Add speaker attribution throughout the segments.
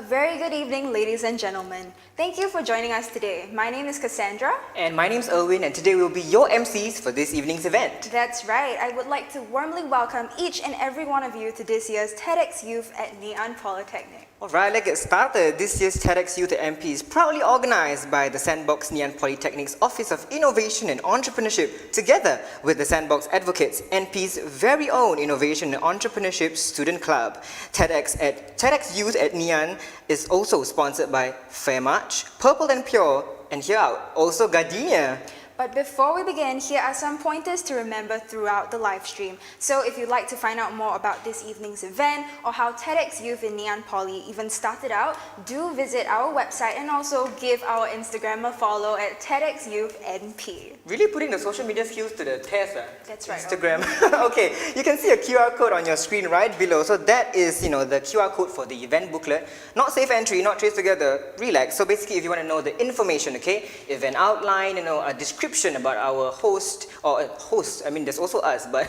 Speaker 1: very good evening, ladies and gentlemen. Thank you for joining us today. My name is Cassandra.
Speaker 2: And my name's Erwin, and today we'll be your MCs for this evening's event.
Speaker 1: That's right. I would like to warmly welcome each and every one of you to this year's TEDxYouth at NgeeAnnPolytechnic.
Speaker 2: Alright, let's get started. This year's TEDxYouth at MP is proudly organized by the Sandbox NgeeAnnPolytechnic's Office of Innovation and Entrepreneurship, together with the Sandbox Advocates, NP's very own Innovation and Entrepreneurship Student Club. TEDxYouth at NgeeAnn is also sponsored by Fairmarch, Purple and Pure, and here out, also Gardenia.
Speaker 1: But before we begin, here are some pointers to remember throughout the live stream. So if you'd like to find out more about this evening's event or how TEDxYouth in NgeeAnnPoly even started out, do visit our website and also give our Instagram a follow at TEDxYouthNP.
Speaker 2: Really putting the social media skills to the test,
Speaker 1: That's right.
Speaker 2: Instagram. Okay, you can see a QR code on your screen right below. So that is, the QR code for the event booklet. Not safe entry, not trace together, relax. So basically, if you want to know the information, okay, event outline, a description about our host, there's also us, but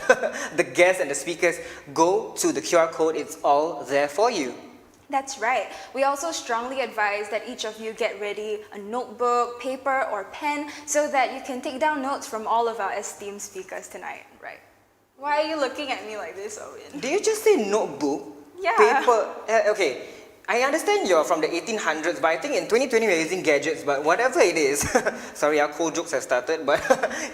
Speaker 2: the guests and the speakers, go to the QR code. It's all there for you.
Speaker 1: That's right. We also strongly advise that each of you get ready a notebook, paper, or pen so that you can take down notes from all of our esteemed speakers tonight, right? Why are you looking at me like this, Owen?
Speaker 2: Did you just say notebook?
Speaker 1: Yeah.
Speaker 2: Paper? Okay. I understand you're from the 1800s, but I think in 2020 we're using gadgets, but whatever it is, sorry, our cold jokes have started, but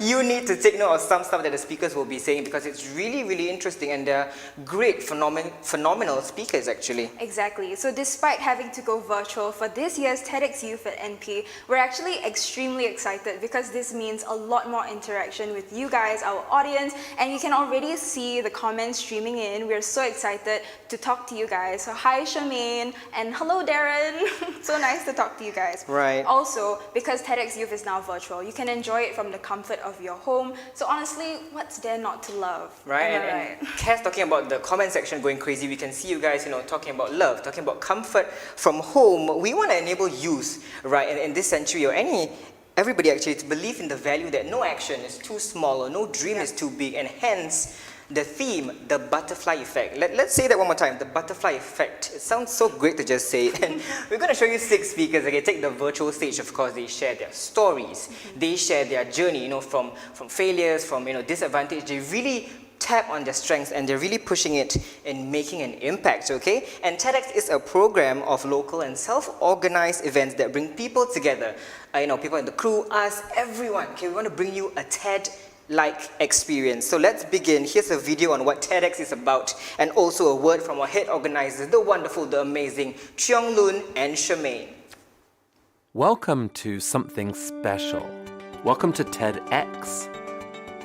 Speaker 2: you need to take note of some stuff that the speakers will be saying because it's really, really interesting and they're great, phenomenal speakers actually.
Speaker 1: Exactly. So despite having to go virtual for this year's TEDxYouth at NP, we're actually extremely excited because this means a lot more interaction with you guys, our audience, and you can already see the comments streaming in. We're so excited to talk to you guys. So hi Charmaine, and hello Darren. So nice to talk to you guys.
Speaker 2: Right.
Speaker 1: Also, because TEDxYouth is now virtual, you can enjoy it from the comfort of your home. So honestly, what's there not to love?
Speaker 2: Right. And Cass talking about the comment section going crazy. We can see you guys, talking about love, talking about comfort from home. We want to enable youth, right, in this century or everybody actually to believe in the value that no action is too small or no dream is too big, and hence the theme, the butterfly effect. Let's say that one more time, the butterfly effect. It sounds so great to just say it. And we're going to show you 6 speakers. Okay, take the virtual stage, of course. They share their stories. They share their journey, from failures, from, disadvantage. They really tap on their strengths and they're really pushing it and making an impact, okay? And TEDx is a program of local and self-organized events that bring people together. People in the crew, us, everyone. Okay, we want to bring you a TED-like experience. So let's begin. Here's a video on what TEDx is about and also a word from our head organizers, the wonderful, the amazing Cheong Loon and Charmaine.
Speaker 3: Welcome to something special. Welcome to TEDx.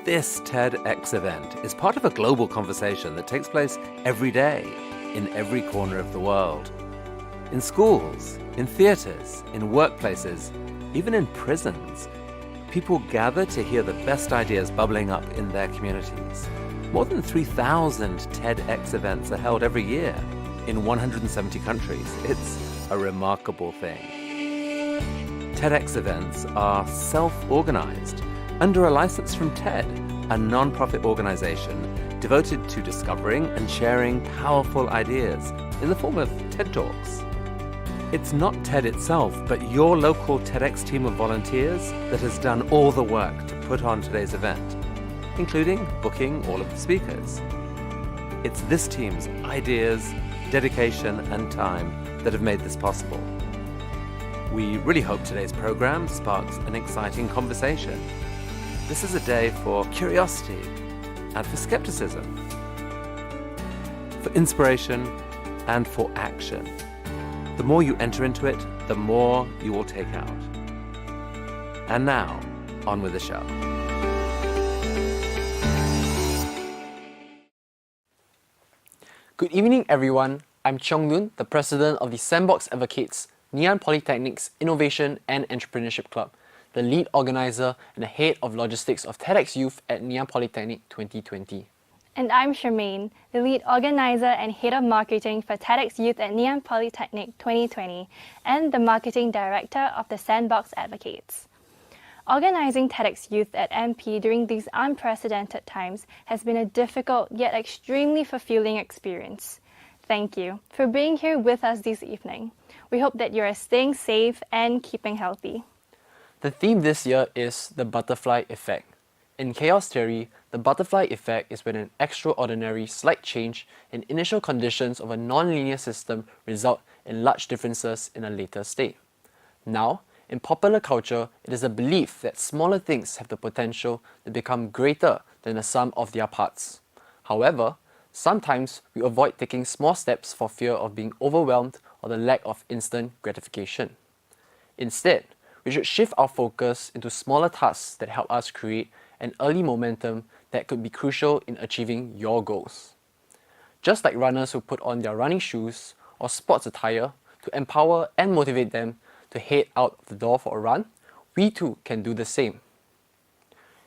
Speaker 3: This TEDx event is part of a global conversation that takes place every day in every corner of the world. In schools, in theaters, in workplaces, even in prisons. People gather to hear the best ideas bubbling up in their communities. More than 3,000 TEDx events are held every year in 170 countries. It's a remarkable thing. TEDx events are self-organized under a license from TED, a non-profit organization devoted to discovering and sharing powerful ideas in the form of TED Talks. It's not TED itself, but your local TEDx team of volunteers that has done all the work to put on today's event, including booking all of the speakers. It's this team's ideas, dedication, and time that have made this possible. We really hope today's program sparks an exciting conversation. This is a day for curiosity and for skepticism, for inspiration and for action. The more you enter into it, the more you will take out. And now, on with the show.
Speaker 4: Good evening, everyone. I'm Cheong Loon, the president of the Sandbox Advocates, NgeeAnnPolytechnic's Innovation and Entrepreneurship Club, the lead organizer and the head of logistics of TEDxYouth at NgeeAnnPolytechnic 2020.
Speaker 5: And I'm Charmaine, the lead organizer and head of marketing for TEDxYouth at NgeeAnnPolytechnic 2020 and the marketing director of the Sandbox Advocates. Organizing TEDxYouth at MP during these unprecedented times has been a difficult yet extremely fulfilling experience. thank you for being here with us this evening. We hope that you are staying safe and keeping healthy.
Speaker 4: The theme this year is the butterfly effect. In chaos theory, the butterfly effect is when an extraordinary slight change in initial conditions of a non-linear system result in large differences in a later state. Now, in popular culture, it is a belief that smaller things have the potential to become greater than the sum of their parts. However, sometimes we avoid taking small steps for fear of being overwhelmed or the lack of instant gratification. Instead, we should shift our focus into smaller tasks that help us create an early momentum that could be crucial in achieving your goals. Just like runners who put on their running shoes or sports attire to empower and motivate them to head out the door for a run, we too can do the same.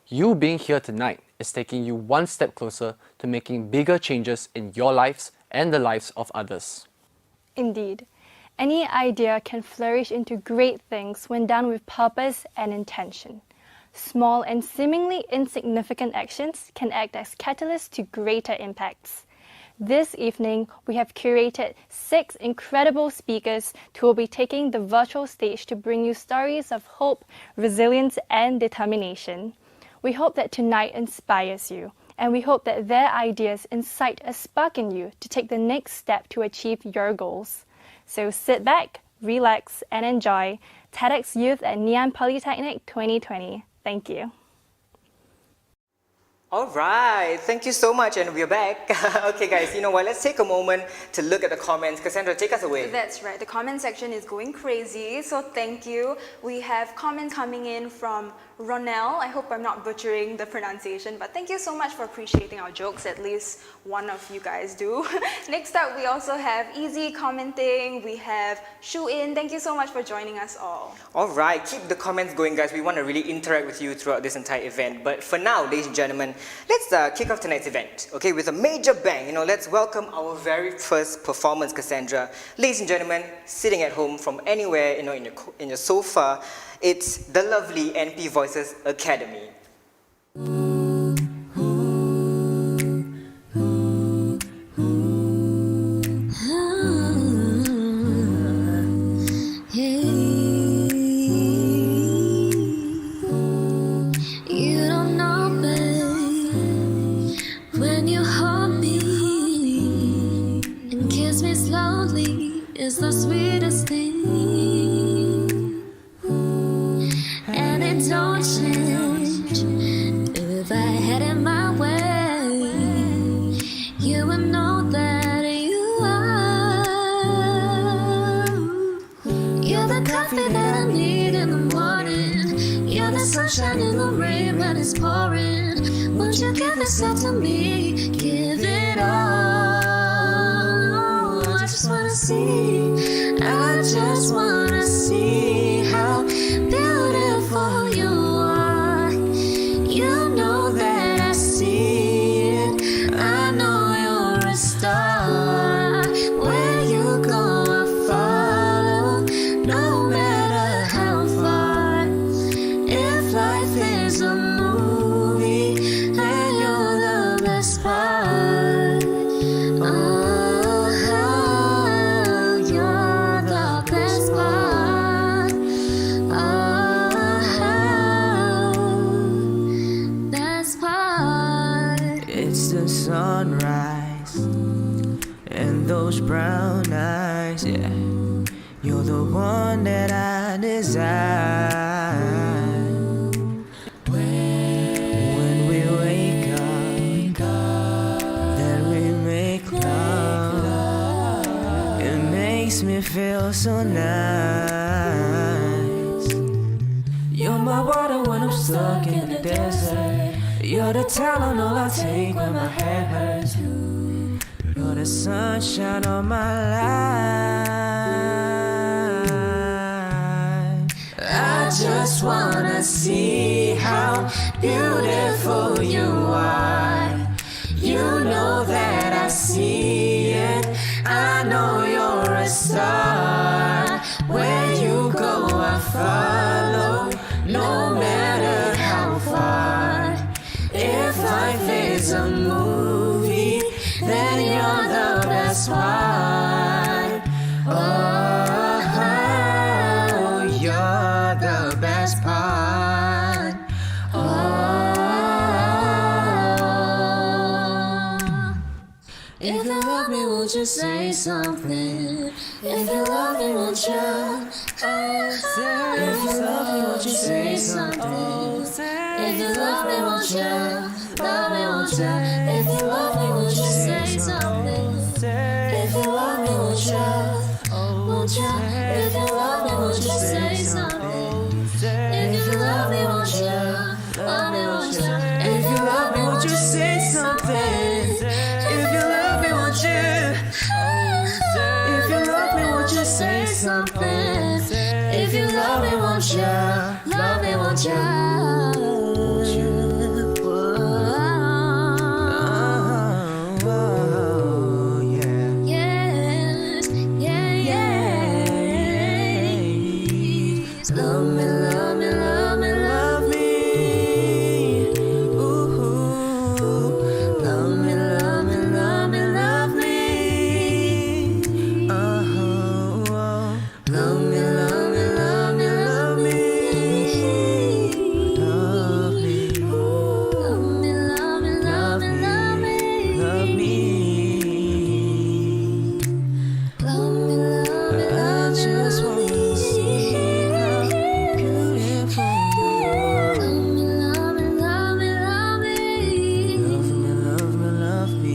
Speaker 4: You being here tonight is taking you one step closer to making bigger changes in your lives and the lives of others.
Speaker 5: Indeed, any idea can flourish into great things when done with purpose and intention. Small and seemingly insignificant actions can act as catalysts to greater impacts. This evening, we have curated 6 incredible speakers who will be taking the virtual stage to bring you stories of hope, resilience, and determination. We hope that tonight inspires you, and we hope that their ideas incite a spark in you to take the next step to achieve your goals. So sit back, relax, and enjoy TEDxYouth at NgeeAnnPolytechnic 2020. Thank you.
Speaker 2: All right, thank you so much, and we're back. Okay, guys, you know what? Let's take a moment to look at the comments. Cassandra, take us away.
Speaker 1: That's right. The comment section is going crazy, so thank you. We have comments coming in from Ronell. I hope I'm not butchering the pronunciation, but thank you so much for appreciating our jokes. At least one of you guys do. Next up, we also have Easy commenting. We have Shu In. Thank you so much for joining us all.
Speaker 2: All right, keep the comments going, guys. We want to really interact with you throughout this entire event. But for now, ladies and gentlemen, let's kick off tonight's event, okay, with a major bang. You know, let's welcome our very first performance, Cassandra. Ladies and gentlemen, sitting at home from anywhere, you know, in your sofa, it's the lovely NP Voices Academy.
Speaker 6: Is the sweetest thing, and it don't change. If I had it my way, you would know that you are. You're the coffee that I need in the morning. You're the sunshine in the rain when it's pouring. Won't you give this up to me? Give it all. I just wanna see how beautiful you are. You know that I see it. I know you're a star. Where you go, I follow, no matter how far. If life is a movie, then you're the best part.
Speaker 7: Sunrise and those brown eyes, yeah. You're the one that I desire. When we wake up, then we make love. It makes me feel so nice. You're my water when I'm stuck in the desert. You're the Tylenol I take when my head hurts. You're the sunshine on my life. I just wanna see how beautiful you are. You know that I see it. I know you're a star. Where you go, I follow, no matter how far. If life is a movie, then you're the best part.
Speaker 6: If you love me, won't you say something? If you love me, won't you? If you love me, won't you say something? If you love me, won't you? Love me, won't you? If you love me, won't you say something? If you love me, won't you? Won't you? If you love me, won't you say something? If you love me, won't you? Love me, won't you? If you love me, won't you say something? If you love me, won't you? If you love me, won't you say something? If you love me, won't you? Love me, won't you? Yes, yeah, yeah. Love me, love me, love me, love me. Ooh, love me, love me, love me, love me. Love me, love me, love me, love me. Love me, love me, love me, love me, love me. Love me, love me, I just want to see how beautiful you are. Love me, love me, love me, love me. Love me, love me, love me.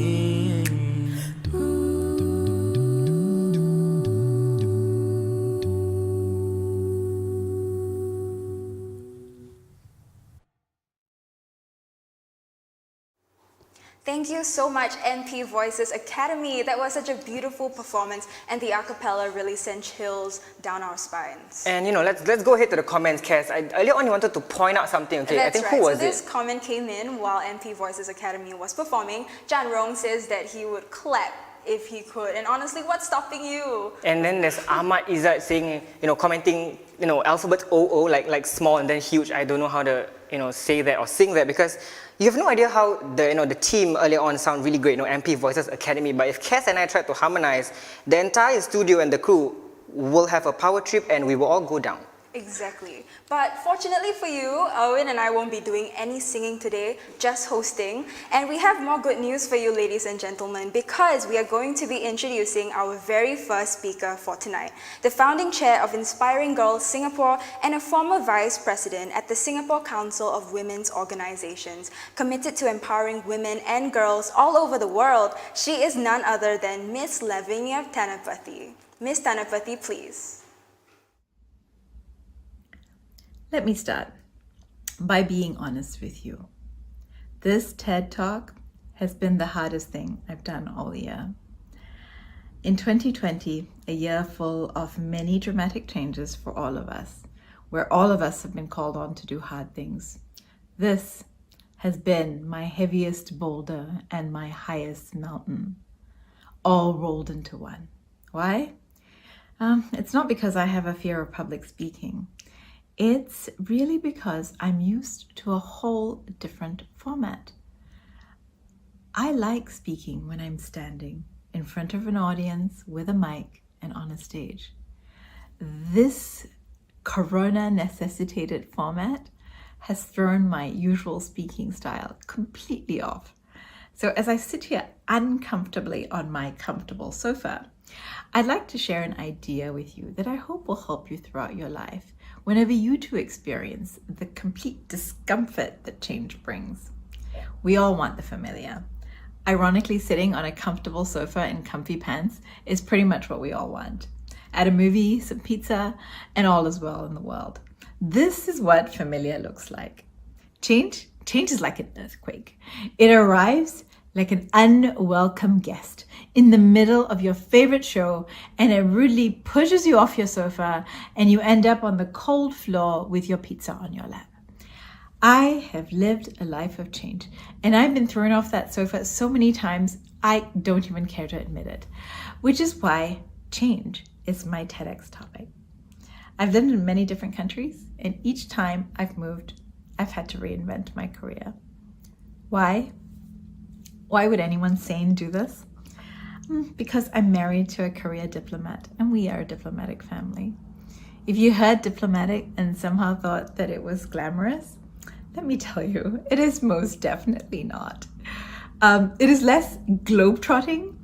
Speaker 1: Thank you so much, NP Voices Academy. That was such a beautiful performance, and the a cappella really sent chills down our spines.
Speaker 2: And let's go ahead to the comments, Cass. Earlier on you wanted to point out something, okay?
Speaker 1: That's
Speaker 2: I think
Speaker 1: right.
Speaker 2: who was
Speaker 1: so this
Speaker 2: it?
Speaker 1: comment came in while NP Voices Academy was performing. Jan Rong says that he would clap if he could. And honestly, what's stopping you?
Speaker 2: And then there's Ahmad Izzat saying, commenting, alphabet OO, like small and then huge. I don't know how to, say that or sing that because you have no idea how the team earlier on sound really great, MP Voices Academy. But if Cass and I tried to harmonize, the entire studio and the crew will have a power trip and we will all go down.
Speaker 1: Exactly. But fortunately for you, Owen and I won't be doing any singing today, just hosting. And we have more good news for you, ladies and gentlemen, because we are going to be introducing our very first speaker for tonight, the founding chair of Inspiring Girls Singapore and a former vice president at the Singapore Council of Women's Organizations, committed to empowering women and girls all over the world. She is none other than Miss Lavinia Thanapathy. Miss Thanapathy, please.
Speaker 8: Let me start by being honest with you. This TED Talk has been the hardest thing I've done all year. In 2020, a year full of many dramatic changes for all of us, where all of us have been called on to do hard things, this has been my heaviest boulder and my highest mountain, all rolled into one. Why? It's not because I have a fear of public speaking. It's really because I'm used to a whole different format. I like speaking when I'm standing in front of an audience with a mic and on a stage. This Corona necessitated format has thrown my usual speaking style completely off. So as I sit here uncomfortably on my comfortable sofa, I'd like to share an idea with you that I hope will help you throughout your life whenever you too experience the complete discomfort that change brings. We all want the familiar. Ironically, sitting on a comfortable sofa in comfy pants is pretty much what we all want. At a movie, some pizza, and all is well in the world. This is what familiar looks like. Change is like an earthquake. It arrives like an unwelcome guest in the middle of your favorite show, and it rudely pushes you off your sofa and you end up on the cold floor with your pizza on your lap. I have lived a life of change, and I've been thrown off that sofa so many times I don't even care to admit it, which is why change is my TEDx topic. I've lived in many different countries, and each time I've moved, I've had to reinvent my career. Why? Why would anyone sane do this? Because I'm married to a career diplomat, and we are a diplomatic family. If you heard diplomatic and somehow thought that it was glamorous, let me tell you, it is most definitely not. It is less globetrotting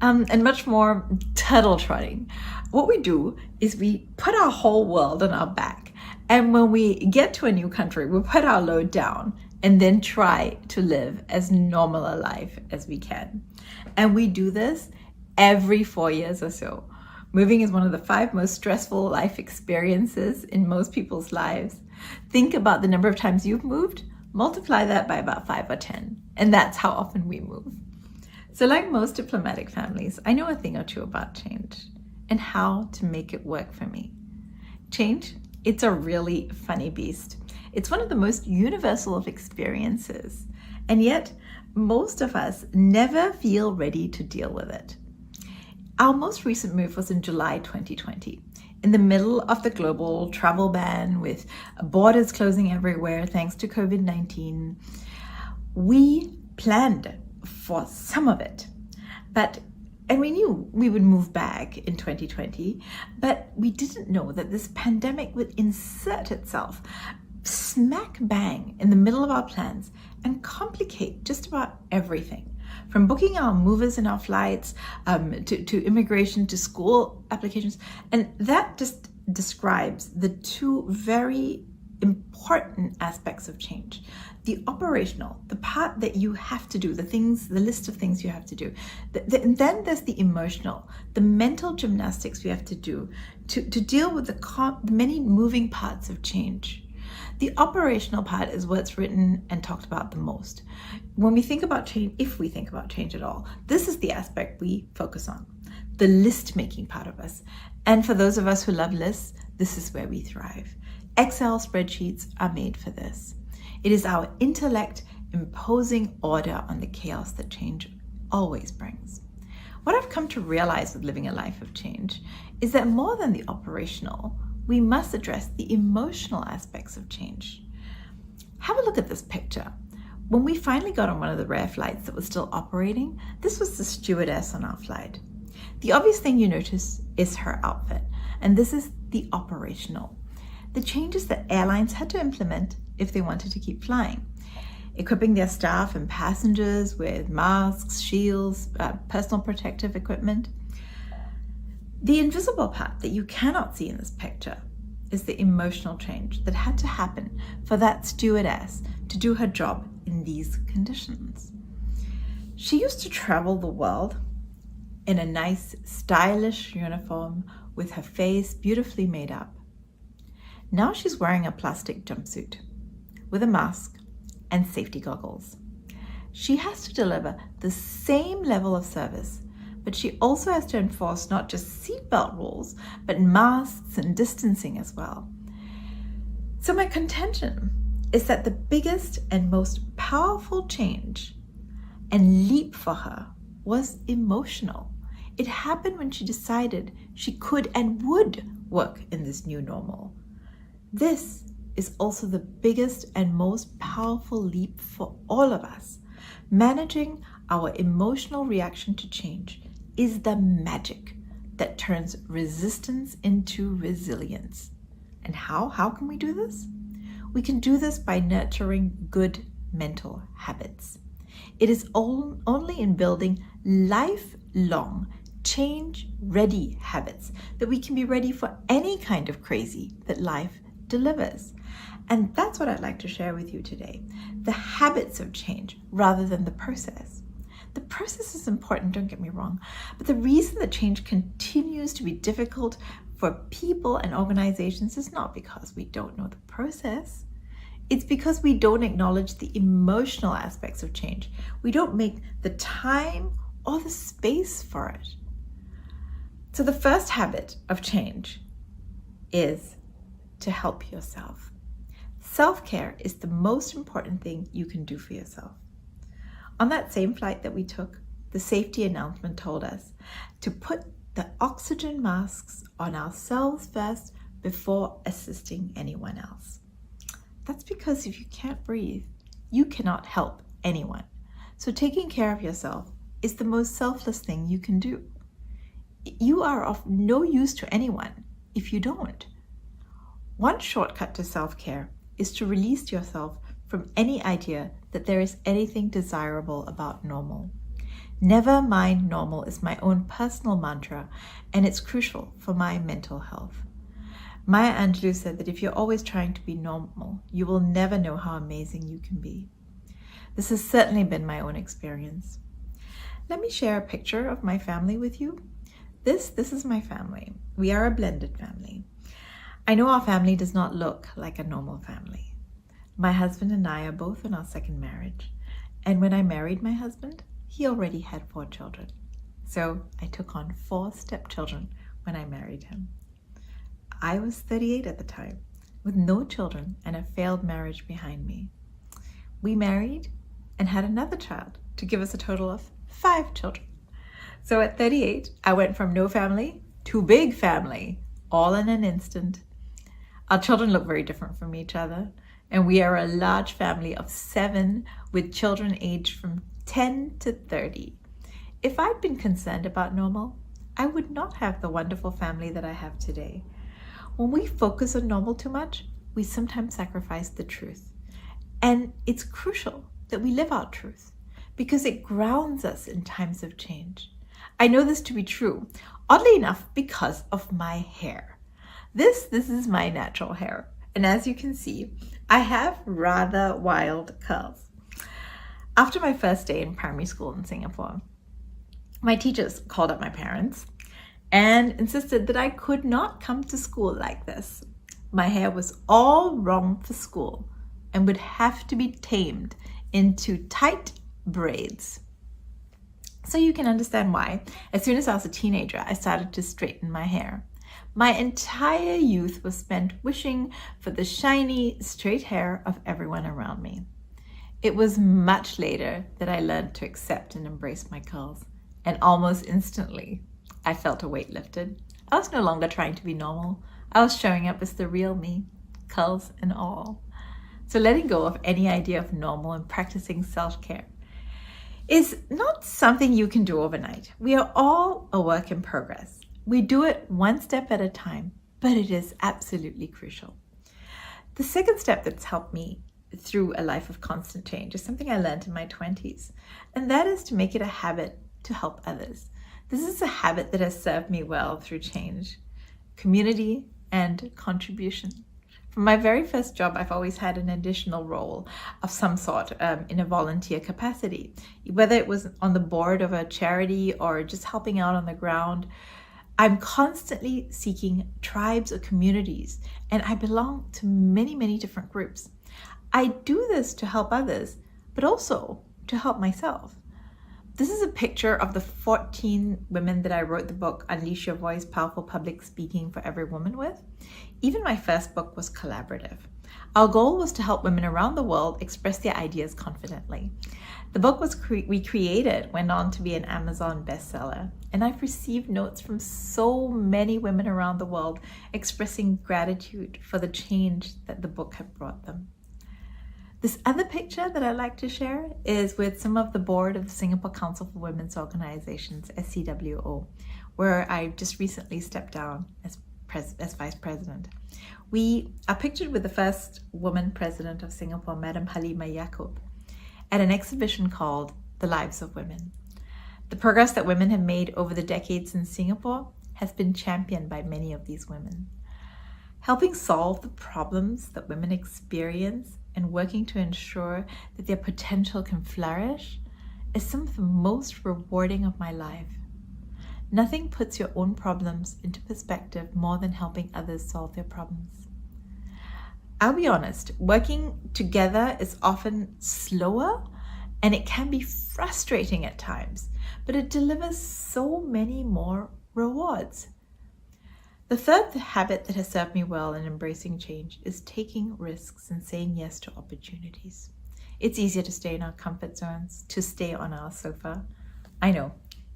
Speaker 8: and much more turtle trotting. What we do is we put our whole world on our back, and when we get to a new country, we put our load down and then try to live as normal a life as we can. And we do this every 4 years or so. Moving is one of the 5 most stressful life experiences in most people's lives. Think about the number of times you've moved, multiply that by about 5 or 10, and that's how often we move. So like most diplomatic families, I know a thing or two about change and how to make it work for me. Change, it's a really funny beast. It's one of the most universal of experiences, and yet most of us never feel ready to deal with it. Our most recent move was in July 2020, in the middle of the global travel ban with borders closing everywhere thanks to COVID-19. We planned for some of it, and we knew we would move back in 2020, but we didn't know that this pandemic would insert itself smack bang in the middle of our plans and complicate just about everything, from booking our movers and our flights to immigration to school applications. And that just describes the 2 very important aspects of change. The operational, the part that you have to do, the list of things you have to do. And then there's the emotional, the mental gymnastics you have to do to deal with the many moving parts of change. The operational part is what's written and talked about the most. When we think about change, if we think about change at all, this is the aspect we focus on, the list-making part of us. And for those of us who love lists, this is where we thrive. Excel spreadsheets are made for this. It is our intellect imposing order on the chaos that change always brings. What I've come to realize with living a life of change is that more than the operational, we must address the emotional aspects of change. Have a look at this picture. When we finally got on one of the rare flights that was still operating, this was the stewardess on our flight. The obvious thing you notice is her outfit, and this is the operational. The changes that airlines had to implement if they wanted to keep flying. Equipping their staff and passengers with masks, shields, personal protective equipment. The invisible part that you cannot see in this picture is the emotional change that had to happen for that stewardess to do her job in these conditions. She used to travel the world in a nice, stylish uniform with her face beautifully made up. Now she's wearing a plastic jumpsuit with a mask and safety goggles. She has to deliver the same level of service, but she also has to enforce not just seatbelt rules, but masks and distancing as well. So my contention is that the biggest and most powerful change and leap for her was emotional. It happened when she decided she could and would work in this new normal. This is also the biggest and most powerful leap for all of us. Managing our emotional reaction to change is the magic that turns resistance into resilience. And how can we do this? We can do this by nurturing good mental habits. It is only in building lifelong change-ready habits that we can be ready for any kind of crazy that life delivers. And that's what I'd like to share with you today. The habits of change rather than the process. The process is important, don't get me wrong, but the reason that change continues to be difficult for people and organizations is not because we don't know the process. It's because we don't acknowledge the emotional aspects of change. We don't make the time or the space for it. So the first habit of change is to help yourself. Self-care is the most important thing you can do for yourself. On that same flight that we took, the safety announcement told us to put the oxygen masks on ourselves first before assisting anyone else. That's because if you can't breathe, you cannot help anyone. So taking care of yourself is the most selfless thing you can do. You are of no use to anyone if you don't. One shortcut to self-care is to release yourself from any idea that there is anything desirable about normal. Never mind normal is my own personal mantra, and it's crucial for my mental health. Maya Angelou said that if you're always trying to be normal, you will never know how amazing you can be. This has certainly been my own experience. Let me share a picture of my family with you. This is my family. We are a blended family. I know our family does not look like a normal family. My husband and I are both in our second marriage. And when I married my husband, he already had 4 children. So I took on 4 stepchildren when I married him. I was 38 at the time, with no children and a failed marriage behind me. We married and had another child to give us a total of 5 children. So at 38, I went from no family to big family, all in an instant. Our children look very different from each other, and we are a large family of 7 with children aged from 10 to 30. If I'd been concerned about normal, I would not have the wonderful family that I have today. When we focus on normal too much, we sometimes sacrifice the truth. And it's crucial that we live our truth because it grounds us in times of change. I know this to be true, oddly enough, because of my hair. This is my natural hair. And as you can see, I have rather wild curls. After my first day in primary school in Singapore, my teachers called up my parents and insisted that I could not come to school like this. My hair was all wrong for school and would have to be tamed into tight braids. So you can understand why, as soon as I was a teenager, I started to straighten my hair. My entire youth was spent wishing for the shiny, straight hair of everyone around me. It was much later that I learned to accept and embrace my curls, and almost instantly, I felt a weight lifted. I was no longer trying to be normal. I was showing up as the real me, curls and all. So letting go of any idea of normal and practicing self-care is not something you can do overnight. We are all a work in progress. We do it one step at a time, but it is absolutely crucial. The second step that's helped me through a life of constant change is something I learned in my 20s, and that is to make it a habit to help others. This is a habit that has served me well through change, community, and contribution. From my very first job, I've always had an additional role of some sort in a volunteer capacity, whether it was on the board of a charity or just helping out on the ground. I'm constantly seeking tribes or communities, and I belong to many, many different groups. I do this to help others, but also to help myself. This is a picture of the 14 women that I wrote the book, Unleash Your Voice, Powerful Public Speaking for Every Woman with. Even my first book was collaborative. Our goal was to help women around the world express their ideas confidently. The book we created went on to be an Amazon bestseller, and I've received notes from so many women around the world expressing gratitude for the change that the book had brought them. This other picture that I'd like to share is with some of the board of the Singapore Council for Women's Organizations, SCWO, where I just recently stepped down as vice president. We are pictured with the first woman president of Singapore, Madam Halima Yaacob, at an exhibition called The Lives of Women. The progress that women have made over the decades in Singapore has been championed by many of these women. Helping solve the problems that women experience and working to ensure that their potential can flourish is some of the most rewarding of my life. Nothing puts your own problems into perspective more than helping others solve their problems. I'll be honest, working together is often slower and it can be frustrating at times, but it delivers so many more rewards. The third habit that has served me well in embracing change is taking risks and saying yes to opportunities. It's easier to stay in our comfort zones, to stay on our sofa. I know,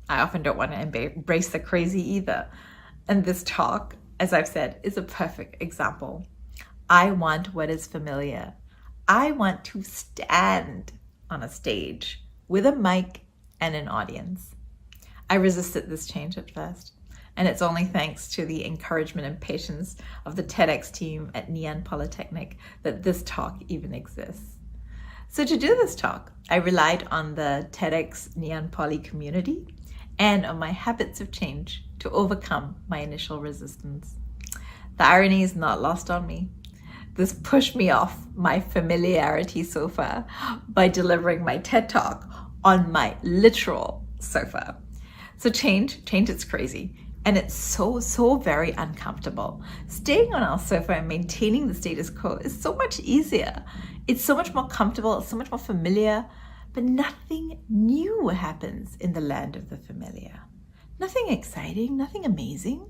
Speaker 8: I often don't want to embrace the crazy either. And this talk, as I've said, is a perfect example. I want what is familiar. I want to stand on a stage with a mic and an audience. I resisted this change at first. And it's only thanks to the encouragement and patience of the TEDx team at NgeeAnnPolytechnic that this talk even exists. So to do this talk, I relied on the TEDx NgeeAnnPoly community and on my habits of change to overcome my initial resistance. The irony is not lost on me. This pushed me off my familiarity sofa by delivering my TED Talk on my literal sofa. So change is crazy. And it's so very uncomfortable. Staying on our sofa and maintaining the status quo is so much easier. It's so much more comfortable, it's so much more familiar, but nothing new happens in the land of the familiar. Nothing exciting, nothing amazing.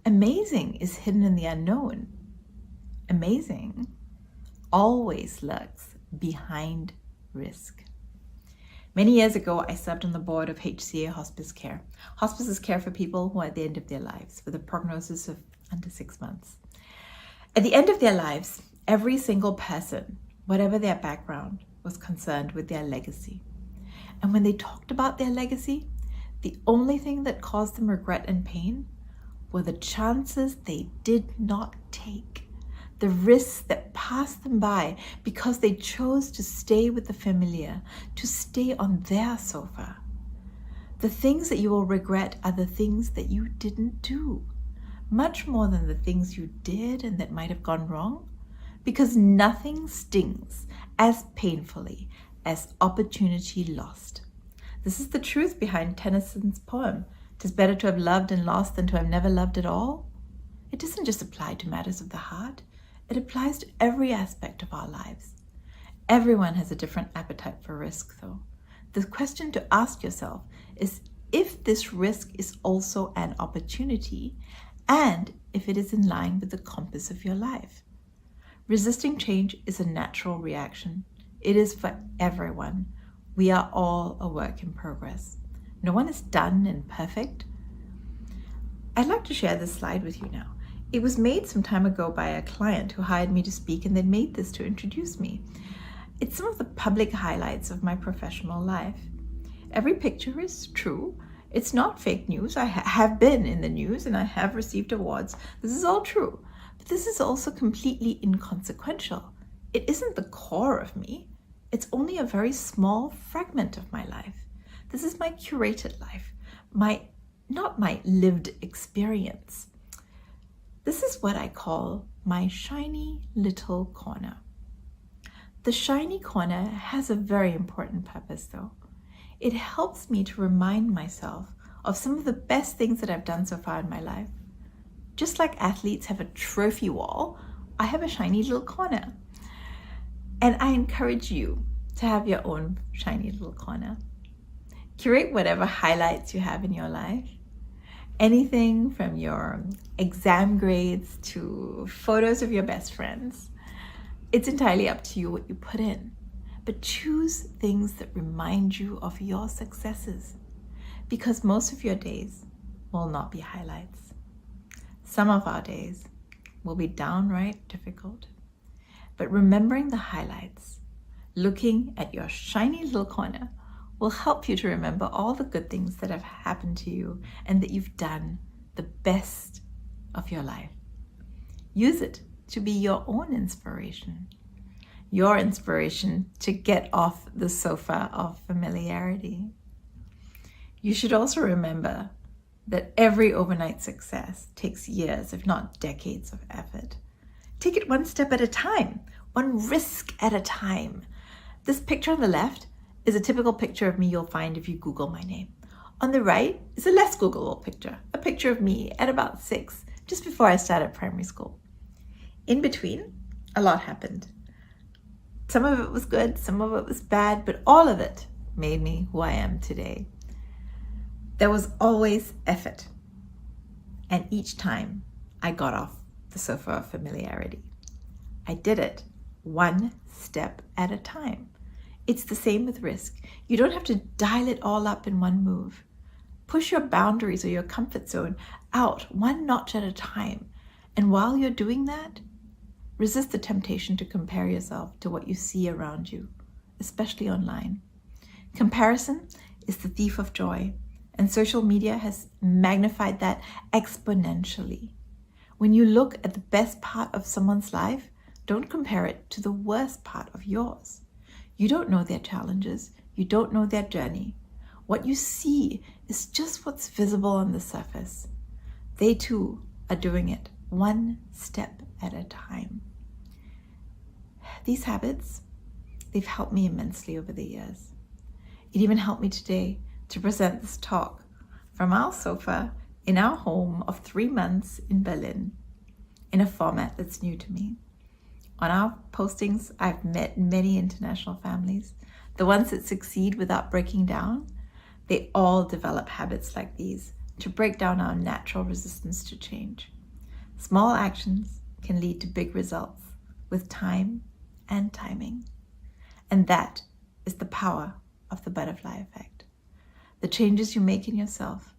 Speaker 8: Amazing is hidden in the unknown. Amazing always lurks behind risk. Many years ago, I served on the board of HCA Hospice Care. Hospice is care for people who are at the end of their lives with a prognosis of under 6 months. At the end of their lives, every single person, whatever their background, was concerned with their legacy. And when they talked about their legacy, the only thing that caused them regret and pain were the chances they did not take, the risks that passed them by because they chose to stay with the familiar, to stay on their sofa. The things that you will regret are the things that you didn't do, much more than the things you did and that might have gone wrong, because nothing stings as painfully as opportunity lost. This is the truth behind Tennyson's poem, "'Tis better to have loved and lost than to have never loved at all." It doesn't just apply to matters of the heart. It applies to every aspect of our lives. Everyone has a different appetite for risk, though. The question to ask yourself is if this risk is also an opportunity and if it is in line with the compass of your life. Resisting change is a natural reaction. It is for everyone. We are all a work in progress. No one is done and perfect. I'd like to share this slide with you now. It was made some time ago by a client who hired me to speak and then made this to introduce me. It's some of the public highlights of my professional life. Every picture is true. It's not fake news. I have been in the news and I have received awards. This is all true. But this is also completely inconsequential. It isn't the core of me. It's only a very small fragment of my life. This is my curated life, not my lived experience. This is what I call my shiny little corner. The shiny corner has a very important purpose, though. It helps me to remind myself of some of the best things that I've done so far in my life. Just like athletes have a trophy wall, I have a shiny little corner. And I encourage you to have your own shiny little corner. Curate whatever highlights you have in your life. Anything from your exam grades to photos of your best friends. It's entirely up to you what you put in. But choose things that remind you of your successes, because most of your days will not be highlights. Some of our days will be downright difficult. But remembering the highlights, looking at your shiny little corner, will help you to remember all the good things that have happened to you and that you've done the best of your life. Use it to be your own inspiration. Your inspiration to get off the sofa of familiarity. You should also remember that every overnight success takes years, if not decades, of effort. Take it one step at a time, one risk at a time. This picture on the left is a typical picture of me you'll find if you Google my name. On the right is a less Googleable picture, a picture of me at about 6, just before I started primary school. In between, a lot happened. Some of it was good, some of it was bad, but all of it made me who I am today. There was always effort, and each time I got off the sofa of familiarity. I did it one step at a time. It's the same with risk. You don't have to dial it all up in one move. Push your boundaries or your comfort zone out one notch at a time. And while you're doing that, resist the temptation to compare yourself to what you see around you, especially online. Comparison is the thief of joy, and social media has magnified that exponentially. When you look at the best part of someone's life, don't compare it to the worst part of yours. You don't know their challenges. You don't know their journey. What you see is just what's visible on the surface. They too are doing it one step at a time. These habits, they've helped me immensely over the years. It even helped me today to present this talk from our sofa in our home of 3 months in Berlin in a format that's new to me. On our postings, I've met many international families. The ones that succeed without breaking down, they all develop habits like these to break down our natural resistance to change. Small actions can lead to big results with time and timing. And that is the power of the butterfly effect. The changes you make in yourself,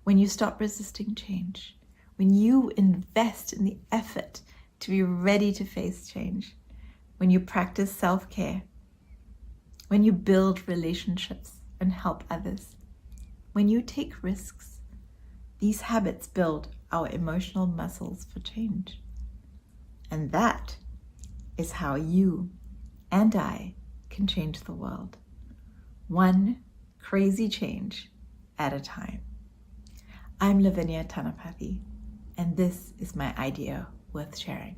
Speaker 8: when you stop resisting change, when you invest in the effort to be ready to face change, when you practice self-care, when you build relationships and help others, when you take risks, these habits build our emotional muscles for change. And that is how you and I can change the world. One crazy change at a time. I'm Lavinia Thanapathy, and this is my idea worth sharing.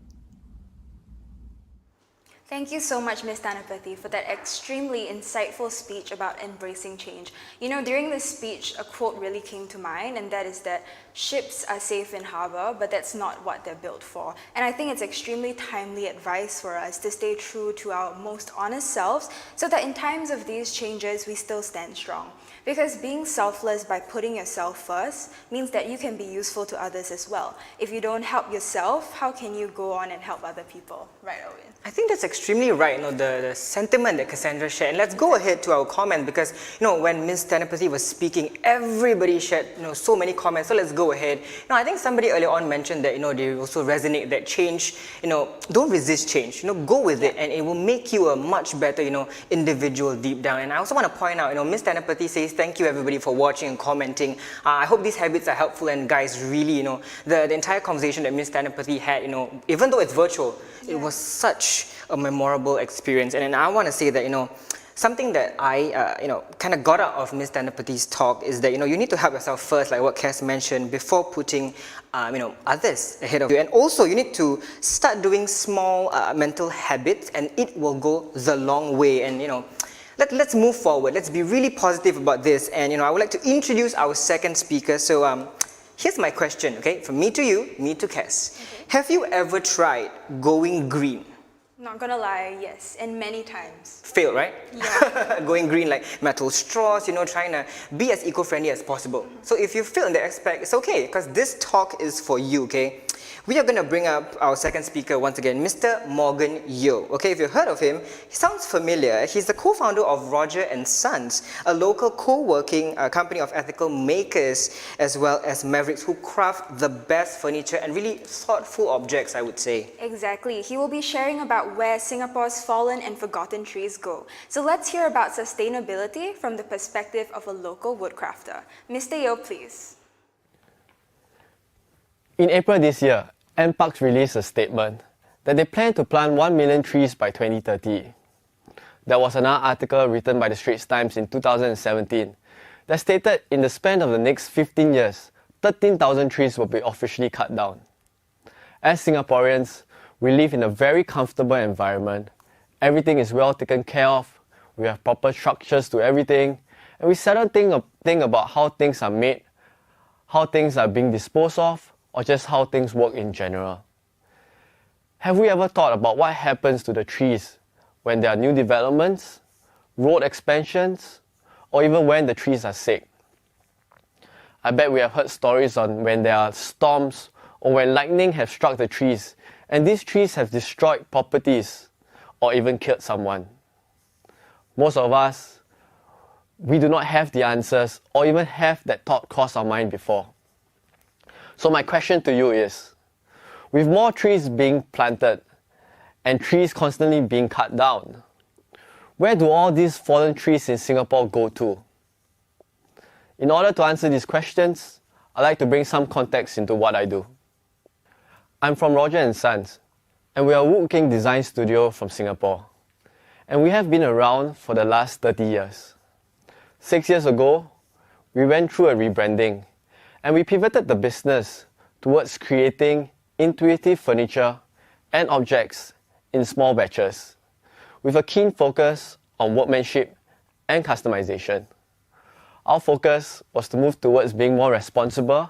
Speaker 1: Thank you so much, Ms. Thanapathy, for that extremely insightful speech about embracing change. You know, during this speech, a quote really came to mind, and that is that ships are safe in harbor, but that's not what they're built for. And I think it's extremely timely advice for us to stay true to our most honest selves so that in times of these changes, we still stand strong. Because being selfless by putting yourself first means that you can be useful to others as well. If you don't help yourself, how can you go on and help other people? Right, Owen?
Speaker 2: I think that's extremely right, the sentiment that Cassandra shared. And let's go ahead to our comment because, when Ms. Thanapathy was speaking, everybody shared, so many comments. So let's go ahead. I think somebody earlier on mentioned that, they also resonate that change, don't resist change, go with it and it will make you a much better, individual deep down. And I also want to point out, Ms. Thanapathy says, thank you everybody for watching and commenting. I hope these habits are helpful and guys, really, the entire conversation that Ms. Thanapathy had, even though it's virtual, it was such a memorable experience. And then I want to say that, something that I, kind of got out of Ms. Thanapathy's talk is that, you need to help yourself first, like what Cass mentioned, before putting, others ahead of you. And also, you need to start doing small mental habits and it will go the long way. And, let's move forward. Let's be really positive about this. And, I would like to introduce our second speaker. So, here's my question, okay? From me to you, me to Cass. Okay. Have you ever tried going green?
Speaker 1: Not gonna lie, yes, and many times.
Speaker 2: Failed, right?
Speaker 1: Yeah.
Speaker 2: Going green like metal straws, trying to be as eco-friendly as possible. So if you fail in that aspect, it's okay, because this talk is for you, okay? We are going to bring up our second speaker once again, Mr. Morgan Yeo. Okay, if you've heard of him, he sounds familiar. He's the co-founder of Roger & Sons, a local co-working company of ethical makers as well as mavericks who craft the best furniture and really thoughtful objects, I would say.
Speaker 1: Exactly. He will be sharing about where Singapore's fallen and forgotten trees go. So let's hear about sustainability from the perspective of a local woodcrafter. Mr. Yeo, please.
Speaker 4: In April this year, NParks released a statement that they plan to plant 1 million trees by 2030. There was another article written by the Straits Times in 2017 that stated in the span of the next 15 years, 13,000 trees will be officially cut down. As Singaporeans, we live in a very comfortable environment. Everything is well taken care of. We have proper structures to everything. And we seldom think about how things are made, how things are being disposed of, or just how things work in general. Have we ever thought about what happens to the trees when there are new developments, road expansions, or even when the trees are sick? I bet we have heard stories on when there are storms or when lightning has struck the trees and these trees have destroyed properties or even killed someone. Most of us, we do not have the answers or even have that thought cross our mind before. So my question to you is, with more trees being planted and trees constantly being cut down, where do all these fallen trees in Singapore go to? In order to answer these questions, I'd like to bring some context into what I do. I'm from Roger & Sons, and we are a woodworking design studio from Singapore.
Speaker 9: and we have been around for the last 30 years. 6 years ago, we went through a rebranding, and we pivoted the business towards creating intuitive furniture and objects in small batches, with a keen focus on workmanship and customization. Our focus was to move towards being more responsible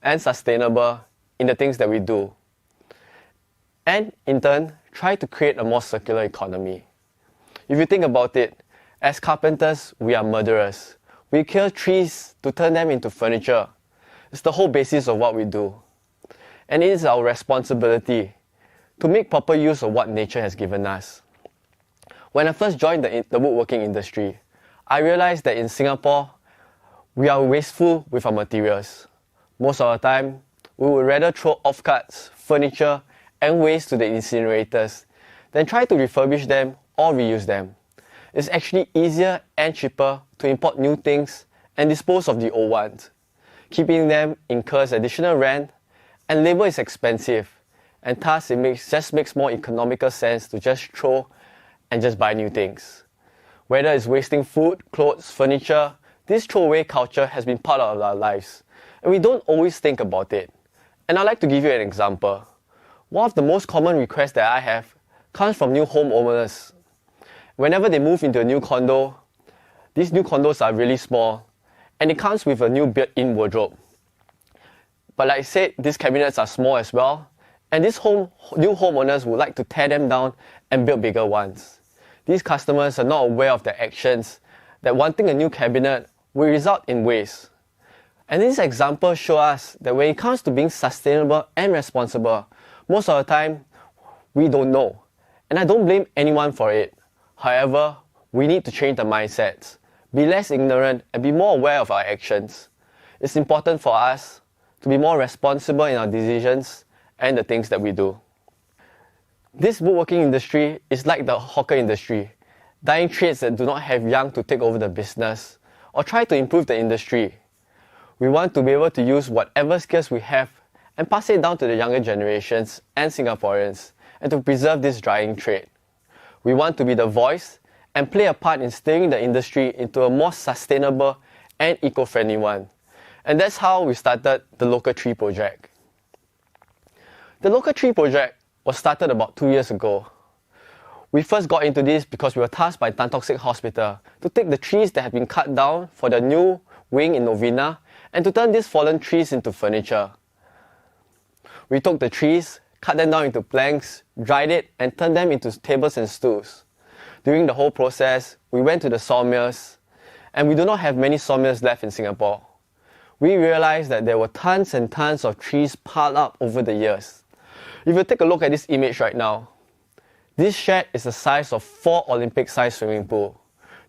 Speaker 9: and sustainable in the things that we do, and in turn, try to create a more circular economy. If you think about it, as carpenters, we are murderers. We kill trees to turn them into furniture. It's the whole basis of what we do. And it is our responsibility to make proper use of what nature has given us. When I first joined the woodworking industry, I realized that in Singapore, we are wasteful with our materials. Most of the time, we would rather throw offcuts, furniture, and waste to the incinerators than try to refurbish them or reuse them. It's actually easier and cheaper to import new things and dispose of the old ones. Keeping them incurs additional rent, and labor is expensive, and thus it just makes more economical sense to just throw and just buy new things. Whether it's wasting food, clothes, furniture, this throwaway culture has been part of our lives, and we don't always think about it. And I'd like to give you an example. One of the most common requests that I have comes from new homeowners. Whenever they move into a new condo, these new condos are really small, and it comes with a new built-in wardrobe. But like I said, these cabinets are small as well, and these new homeowners would like to tear them down and build bigger ones. These customers are not aware of the actions that wanting a new cabinet will result in waste. And these examples show us that when it comes to being sustainable and responsible, most of the time, we don't know. And I don't blame anyone for it. However, we need to change the mindsets, be less ignorant, and be more aware of our actions. It's important for us to be more responsible in our decisions and the things that we do. This woodworking industry is like the hawker industry, dying trades that do not have young to take over the business or try to improve the industry. We want to be able to use whatever skills we have and pass it down to the younger generations and Singaporeans, and to preserve this dying trade. We want to be the voice and play a part in steering the industry into a more sustainable and eco-friendly one. And that's how we started the Local Tree Project. The Local Tree Project was started about 2 years ago. We first got into this because we were tasked by Tan Tock Sek Hospital to take the trees that have been cut down for the new wing in Novena and to turn these fallen trees into furniture. We took the trees, cut them down into planks, dried it, and turned them into tables and stools. During the whole process, we went to the sawmills, and we do not have many sawmills left in Singapore. We realized that there were tons and tons of trees piled up over the years. If you take a look at this image right now, this shed is the size of 4 Olympic-sized swimming pools.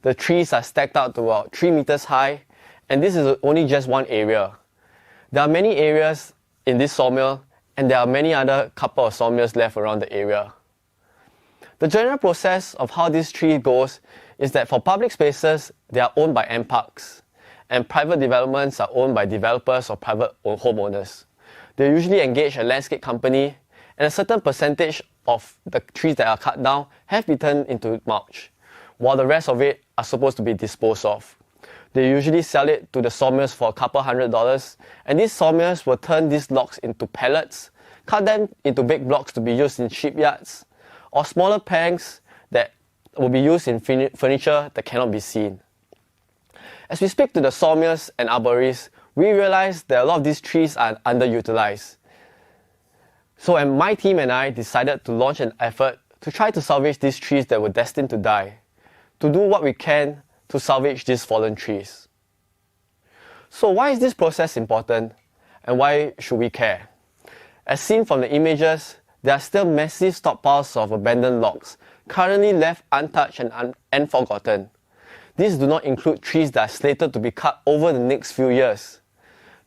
Speaker 9: The trees are stacked out to about 3 meters high, and this is only just one area. There are many areas in this sawmill, and there are many other couple of sawmills left around the area. The general process of how this tree goes is that for public spaces, they are owned by M-Parks, and private developments are owned by developers or private homeowners. They usually engage a landscape company, and a certain percentage of the trees that are cut down have been turned into mulch, while the rest of it are supposed to be disposed of. They usually sell it to the sawmills for a couple $100, and these sawmills will turn these logs into pellets, cut them into big blocks to be used in shipyards, or smaller planks that will be used in furniture that cannot be seen. As we speak to the sawmills and arborists, we realize that a lot of these trees are underutilized. So my team and I decided to launch an effort to try to salvage these trees that were destined to die, to do what we can to salvage these fallen trees. So why is this process important, and why should we care? As seen from the images, there are still massive stockpiles of abandoned logs, currently left untouched and forgotten. These do not include trees that are slated to be cut over the next few years.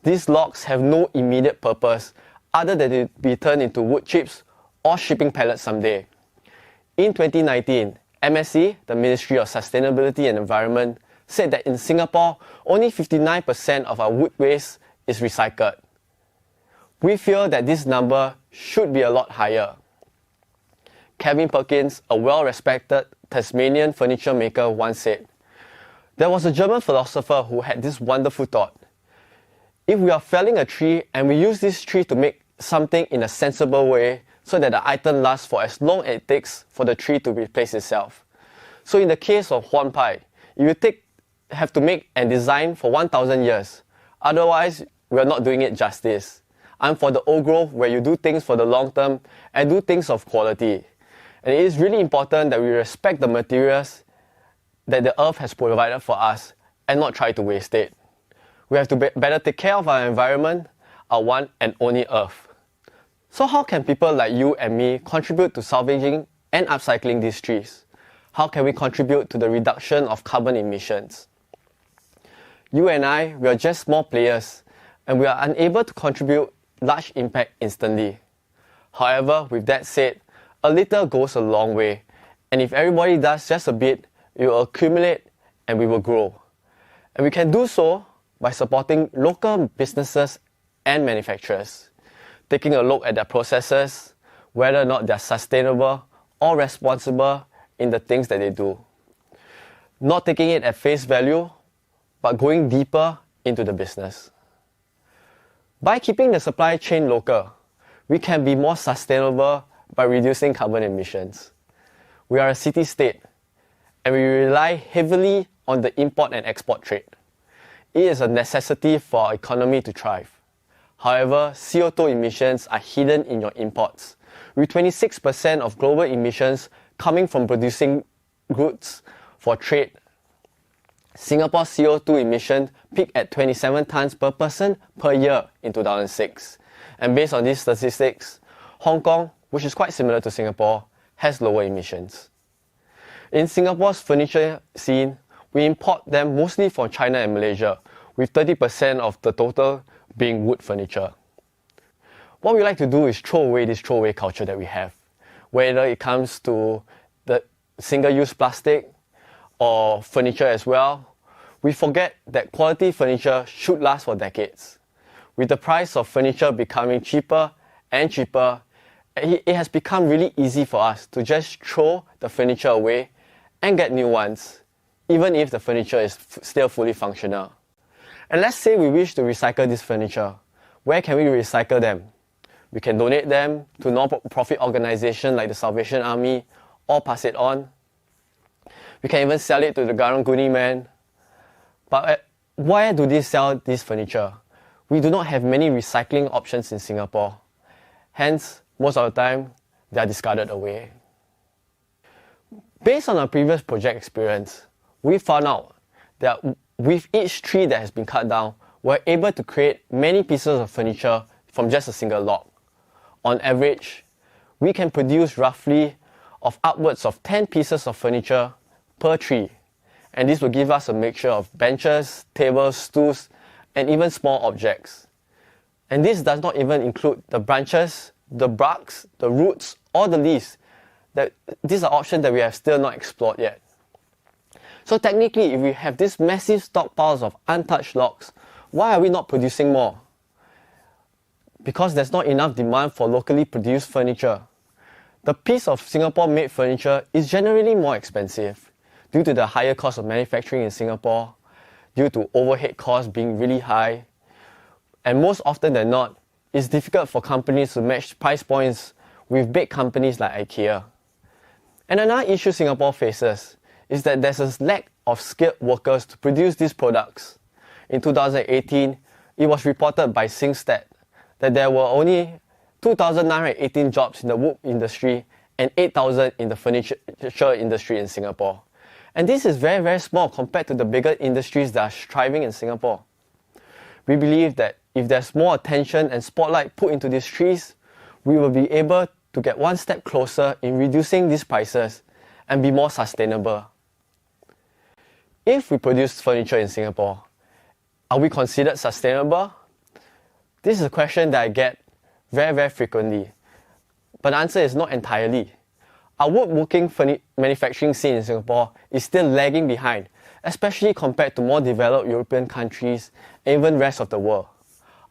Speaker 9: These logs have no immediate purpose other than to be turned into wood chips or shipping pellets someday. In 2019, MSC, the Ministry of Sustainability and Environment, said that in Singapore, only 59% of our wood waste is recycled. We feel that this number should be a lot higher. Kevin Perkins, a well-respected Tasmanian furniture maker once said, there was a German philosopher who had this wonderful thought. If we are felling a tree and we use this tree to make something in a sensible way so that the item lasts for as long as it takes for the tree to replace itself. So in the case of Huan Pai, you have to make and design for 1,000 years. Otherwise, we are not doing it justice. I'm for the old growth where you do things for the long term and do things of quality. And it is really important that we respect the materials that the earth has provided for us and not try to waste it. We have to better take care of our environment, our one and only earth. So how can people like you and me contribute to salvaging and upcycling these trees? How can we contribute to the reduction of carbon emissions? You and I, we are just small players and we are unable to contribute large impact instantly. However, with that said, a little goes a long way, and if everybody does just a bit, it will accumulate and we will grow. And we can do so by supporting local businesses and manufacturers, taking a look at their processes, whether or not they are sustainable or responsible in the things that they do. Not taking it at face value, but going deeper into the business. By keeping the supply chain local, we can be more sustainable by reducing carbon emissions. We are a city-state, and we rely heavily on the import and export trade. It is a necessity for our economy to thrive. However, CO2 emissions are hidden in your imports, with 26% of global emissions coming from producing goods for trade. Singapore's CO2 emissions peaked at 27 tons per person per year in 2006. And based on these statistics, Hong Kong, which is quite similar to Singapore, has lower emissions. In Singapore's furniture scene, we import them mostly from China and Malaysia, with 30% of the total being wood furniture. What we like to do is throw away this throwaway culture that we have, whether it comes to the single-use plastic or furniture as well. We forget that quality furniture should last for decades. With the price of furniture becoming cheaper and cheaper, it has become really easy for us to just throw the furniture away and get new ones, even if the furniture is still fully functional. And let's say we wish to recycle this furniture. Where can we recycle them? We can donate them to non-profit organizations like the Salvation Army or pass it on. We can even sell it to the Garang Guni man. But where do they sell this furniture? We do not have many recycling options in Singapore. Hence, most of the time, they are discarded away. Based on our previous project experience, we found out that with each tree that has been cut down, we're able to create many pieces of furniture from just a single log. On average, we can produce roughly of upwards of 10 pieces of furniture per tree. And this will give us a mixture of benches, tables, stools, and even small objects. And this does not even include the branches, the barks, the roots, or the leaves. These are options that we have still not explored yet. So technically, if we have these massive stockpiles of untouched logs, why are we not producing more? Because there's not enough demand for locally produced furniture. The piece of Singapore-made furniture is generally more expensive due to the higher cost of manufacturing in Singapore, due to overhead costs being really high, and most often than not, it's difficult for companies to match price points with big companies like IKEA. And another issue Singapore faces is that there's a lack of skilled workers to produce these products. In 2018, it was reported by SingStat that there were only 2,918 jobs in the wood industry and 8,000 in the furniture industry in Singapore. And this is very, very small compared to the bigger industries that are thriving in Singapore. We believe that if there's more attention and spotlight put into these trees, we will be able to get one step closer in reducing these prices and be more sustainable. If we produce furniture in Singapore, are we considered sustainable? This is a question that I get very, very frequently. But the answer is not entirely. Our woodworking manufacturing scene in Singapore is still lagging behind, especially compared to more developed European countries and even the rest of the world.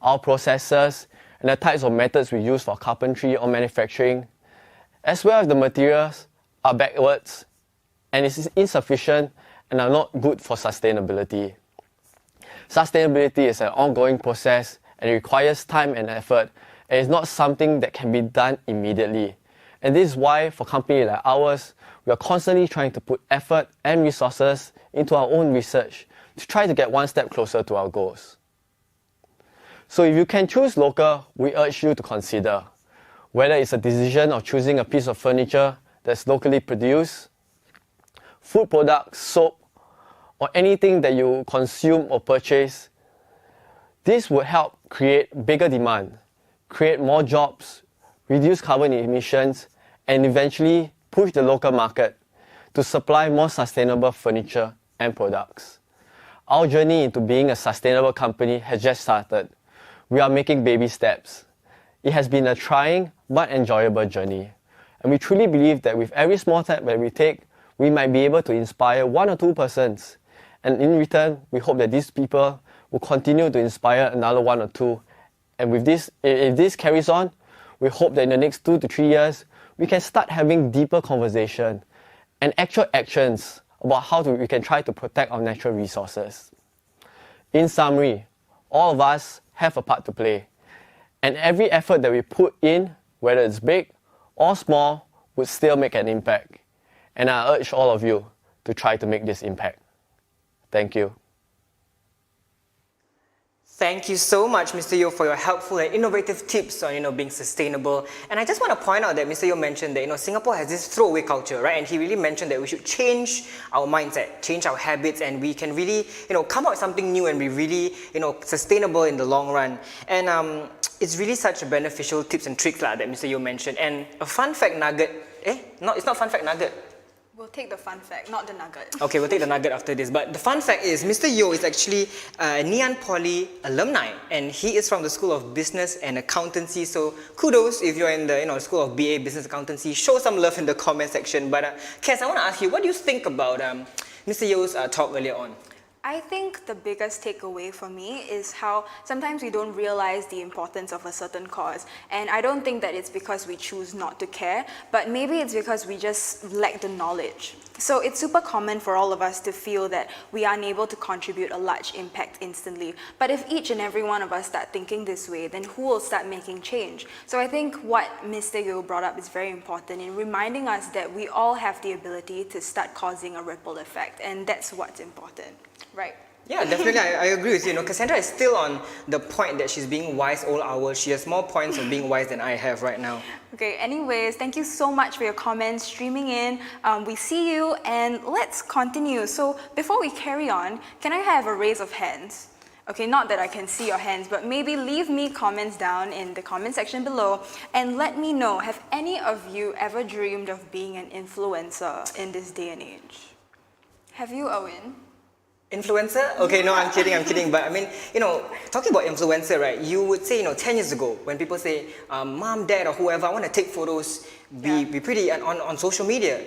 Speaker 9: Our processes and the types of methods we use for carpentry or manufacturing, as well as the materials, are backwards and it is insufficient and are not good for sustainability. Sustainability is an ongoing process and it requires time and effort, and it's not something that can be done immediately. And this is why, for companies like ours, we are constantly trying to put effort and resources into our own research to try to get one step closer to our goals. So if you can choose local, we urge you to consider whether it's a decision of choosing a piece of furniture that's locally produced, food products, soap, or anything that you consume or purchase. This would help create bigger demand, create more jobs, reduce carbon emissions, and eventually push the local market to supply more sustainable furniture and products. Our journey into being a sustainable company has just started. We are making baby steps. It has been a trying but enjoyable journey. And we truly believe that with every small step that we take, we might be able to inspire 1 or 2 persons. And in return, we hope that these people will continue to inspire another 1 or 2. And with this, if this carries on, we hope that in the next 2 to 3 years, we can start having deeper conversation and actual actions about how we can try to protect our natural resources. In summary, all of us have a part to play. And every effort that we put in, whether it's big or small, would still make an impact. And I urge all of you to try to make this impact. Thank you.
Speaker 2: Thank you so much, Mr. Yeo, for your helpful and innovative tips on, being sustainable. And I just want to point out that Mr. Yeo mentioned that, Singapore has this throwaway culture, right? And he really mentioned that we should change our mindset, change our habits, and we can really, come out with something new and be really, sustainable in the long run. And it's really such a beneficial tips and tricks that Mr. Yeo mentioned. And a fun fact nugget, it's not fun fact nugget.
Speaker 1: We'll take the fun fact, not the nugget.
Speaker 2: Okay, we'll take the nugget after this. But the fun fact is, Mr. Yeo is actually a NgeeAnn Poly alumni, and he is from the School of Business and Accountancy. So kudos if you're in the School of BA Business Accountancy. Show some love in the comment section. But Kes, I want to ask you, what do you think about Mr. Yeo's talk earlier on?
Speaker 1: I think the biggest takeaway for me is how sometimes we don't realize the importance of a certain cause. And I don't think that it's because we choose not to care, but maybe it's because we just lack the knowledge. So it's super common for all of us to feel that we are unable to contribute a large impact instantly. But if each and every one of us start thinking this way, then who will start making change? So I think what Mr. Yeo brought up is very important in reminding us that we all have the ability to start causing a ripple effect, and that's what's important. Right.
Speaker 2: Yeah, definitely. I agree with you. Cassandra is still on the point that she's being wise all hours. She has more points of being wise than I have right now.
Speaker 1: Okay, anyways, thank you so much for your comments streaming in. We see you, and let's continue. So before we carry on, can I have a raise of hands? Okay, not that I can see your hands, but maybe leave me comments down in the comment section below and let me know, have any of you ever dreamed of being an influencer in this day and age? Have you, Owen?
Speaker 2: Influencer? Okay, no, I'm kidding. But I mean, talking about influencer, right? You would say, 10 years ago, when people say, mom, dad, or whoever, I want to take photos, be pretty on social media.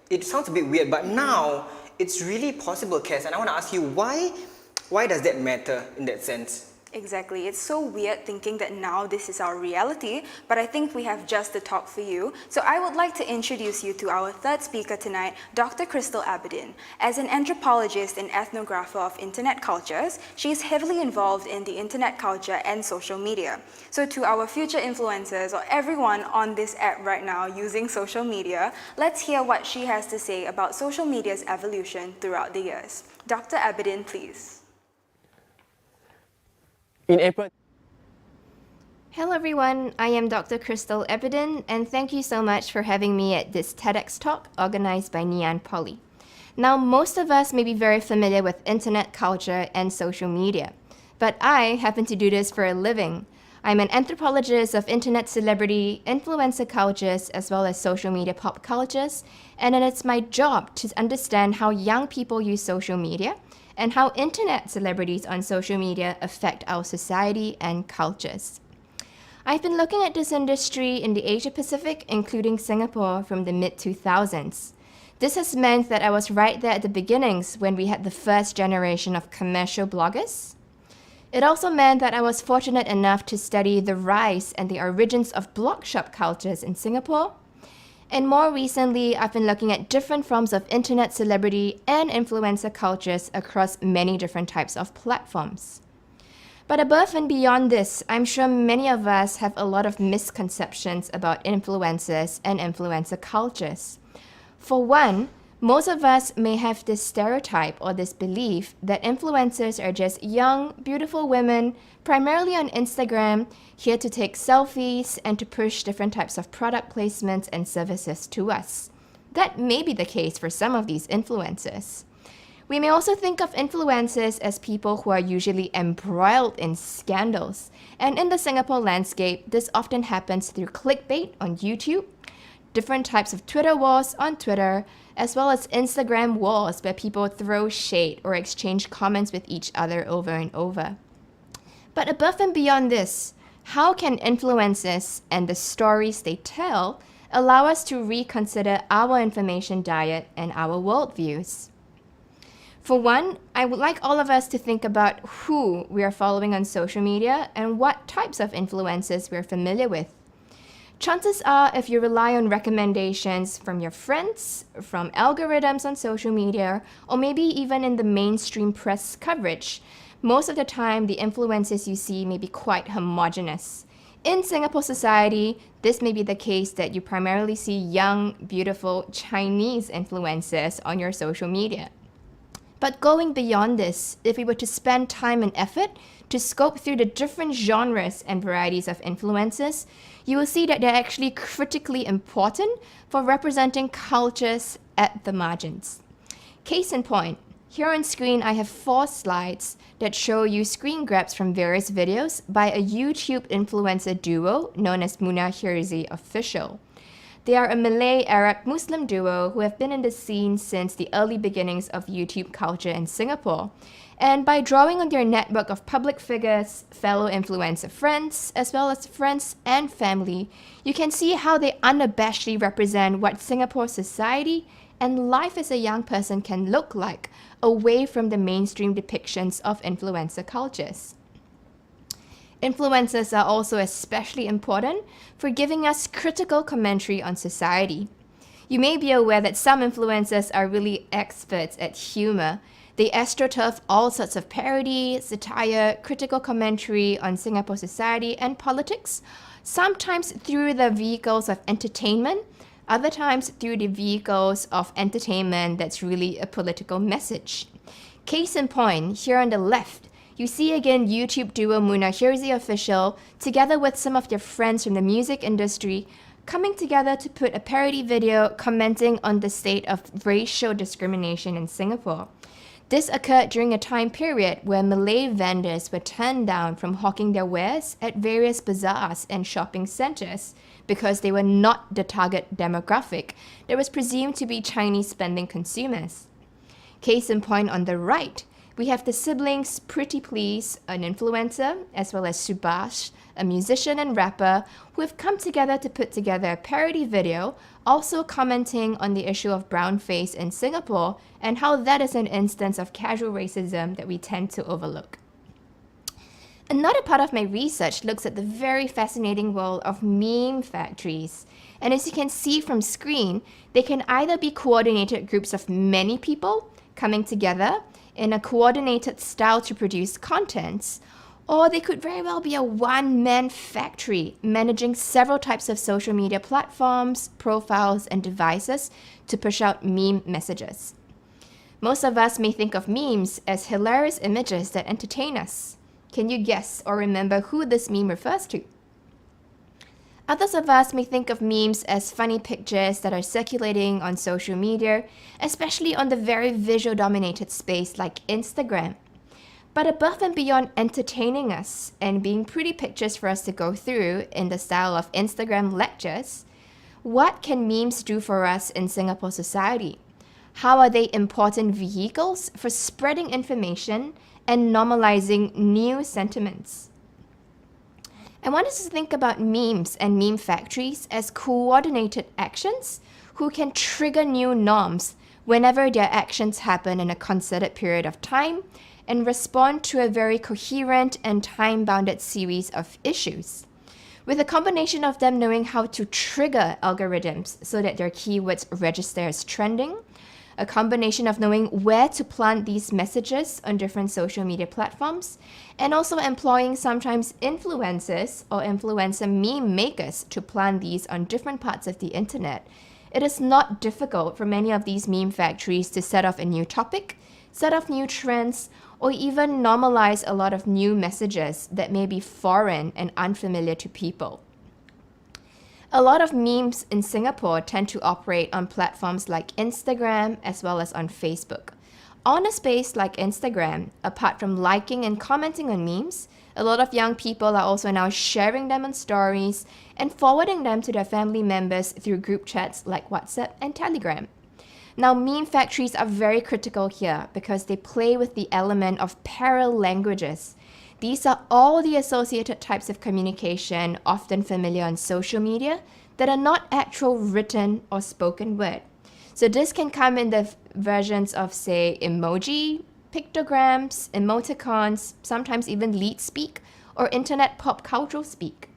Speaker 2: It sounds a bit weird, but now it's really possible, Kes. And I want to ask you, why does that matter in that sense?
Speaker 1: Exactly. It's so weird thinking that now this is our reality, but I think we have just the talk for you. So I would like to introduce you to our third speaker tonight, Dr. Crystal Abidin. As an anthropologist and ethnographer of internet cultures, she is heavily involved in the internet culture and social media. So to our future influencers or everyone on this app right now using social media, let's hear what she has to say about social media's evolution throughout the years. Dr. Abidin, please.
Speaker 9: In April.
Speaker 10: Hello everyone, I am Dr. Crystal Abidin, and thank you so much for having me at this TEDx talk organized by NgeeAnn Poly. Now, most of us may be very familiar with internet culture and social media, but I happen to do this for a living. I'm an anthropologist of internet celebrity, influencer cultures, as well as social media pop cultures, and it's my job to understand how young people use social media and how internet celebrities on social media affect our society and cultures. I've been looking at this industry in the Asia Pacific, including Singapore, from the mid-2000s. This has meant that I was right there at the beginnings when we had the first generation of commercial bloggers. It also meant that I was fortunate enough to study the rise and the origins of blog shop cultures in Singapore. And more recently, I've been looking at different forms of internet celebrity and influencer cultures across many different types of platforms. But above and beyond this, I'm sure many of us have a lot of misconceptions about influencers and influencer cultures. For one, most of us may have this stereotype or this belief that influencers are just young, beautiful women, primarily on Instagram, here to take selfies and to push different types of product placements and services to us. That may be the case for some of these influencers. We may also think of influencers as people who are usually embroiled in scandals. And in the Singapore landscape, this often happens through clickbait on YouTube, different types of Twitter wars on Twitter, as well as Instagram wars where people throw shade or exchange comments with each other over and over. But above and beyond this, how can influencers and the stories they tell allow us to reconsider our information diet and our worldviews? For one, I would like all of us to think about who we are following on social media and what types of influencers we're familiar with. Chances are, if you rely on recommendations from your friends, from algorithms on social media, or maybe even in the mainstream press coverage, most of the time the influencers you see may be quite homogeneous. In Singapore society, this may be the case that you primarily see young, beautiful Chinese influencers on your social media. But going beyond this, if we were to spend time and effort to scope through the different genres and varieties of influencers, you will see that they're actually critically important for representing cultures at the margins. Case in point, here on screen I have 4 slides that show you screen grabs from various videos by a YouTube influencer duo known as Muna Hirzi Official. They are a Malay Arab Muslim duo who have been in the scene since the early beginnings of YouTube culture in Singapore. And by drawing on their network of public figures, fellow influencer friends, as well as friends and family, you can see how they unabashedly represent what Singapore society and life as a young person can look like away from the mainstream depictions of influencer cultures. Influencers are also especially important for giving us critical commentary on society. You may be aware that some influencers are really experts at humor. They astroturf all sorts of parody, satire, critical commentary on Singapore society and politics, sometimes through the vehicles of entertainment, other times through the vehicles of entertainment that's really a political message. Case in point, here on the left, you see again YouTube duo Muna Hirzi Official together with some of their friends from the music industry coming together to put a parody video commenting on the state of racial discrimination in Singapore. This occurred during a time period where Malay vendors were turned down from hawking their wares at various bazaars and shopping centres because they were not the target demographic that was presumed to be Chinese spending consumers. Case in point on the right, we have the siblings Pretty Please, an influencer, as well as Subhash, a musician and rapper, who have come together to put together a parody video, also commenting on the issue of brownface in Singapore and how that is an instance of casual racism that we tend to overlook. Another part of my research looks at the very fascinating world of meme factories. And as you can see from screen, they can either be coordinated groups of many people coming together in a coordinated style to produce contents, or they could very well be a one-man factory managing several types of social media platforms, profiles, and devices to push out meme messages. Most of us may think of memes as hilarious images that entertain us. Can you guess or remember who this meme refers to? Others of us may think of memes as funny pictures that are circulating on social media, especially on the very visual-dominated space like Instagram. But above and beyond entertaining us and being pretty pictures for us to go through in the style of Instagram lectures, what can memes do for us in Singapore society? How are they important vehicles for spreading information and normalizing new sentiments? I want us to think about memes and meme factories as coordinated actions who can trigger new norms whenever their actions happen in a concerted period of time and respond to a very coherent and time-bounded series of issues. with a combination of them knowing how to trigger algorithms so that their keywords register as trending, a combination of knowing where to plant these messages on different social media platforms, and also employing sometimes influencers or influencer meme makers to plant these on different parts of the internet. It is not difficult for many of these meme factories to set off a new topic, set off new trends, or even normalize a lot of new messages that may be foreign and unfamiliar to people. A lot of memes in Singapore tend to operate on platforms like Instagram as well as on Facebook. On a space like Instagram, apart from liking and commenting on memes, a lot of young people are also now sharing them on stories and forwarding them to their family members through group chats like WhatsApp and Telegram. Now, meme factories are very critical here because they play with the element of parallel languages. These are all the associated types of communication often familiar on social media that are not actual written or spoken word. So this can come in the versions of, say, emoji, pictograms, emoticons, sometimes even leet speak, or internet pop cultural speak.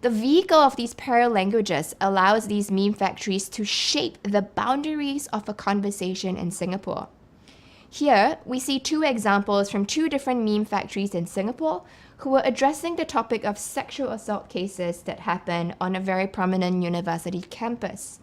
Speaker 10: The vehicle of these parallel languages allows these meme factories to shape the boundaries of a conversation in Singapore. Here, we see two examples from two different meme factories in Singapore who were addressing the topic of sexual assault cases that happen on a very prominent university campus.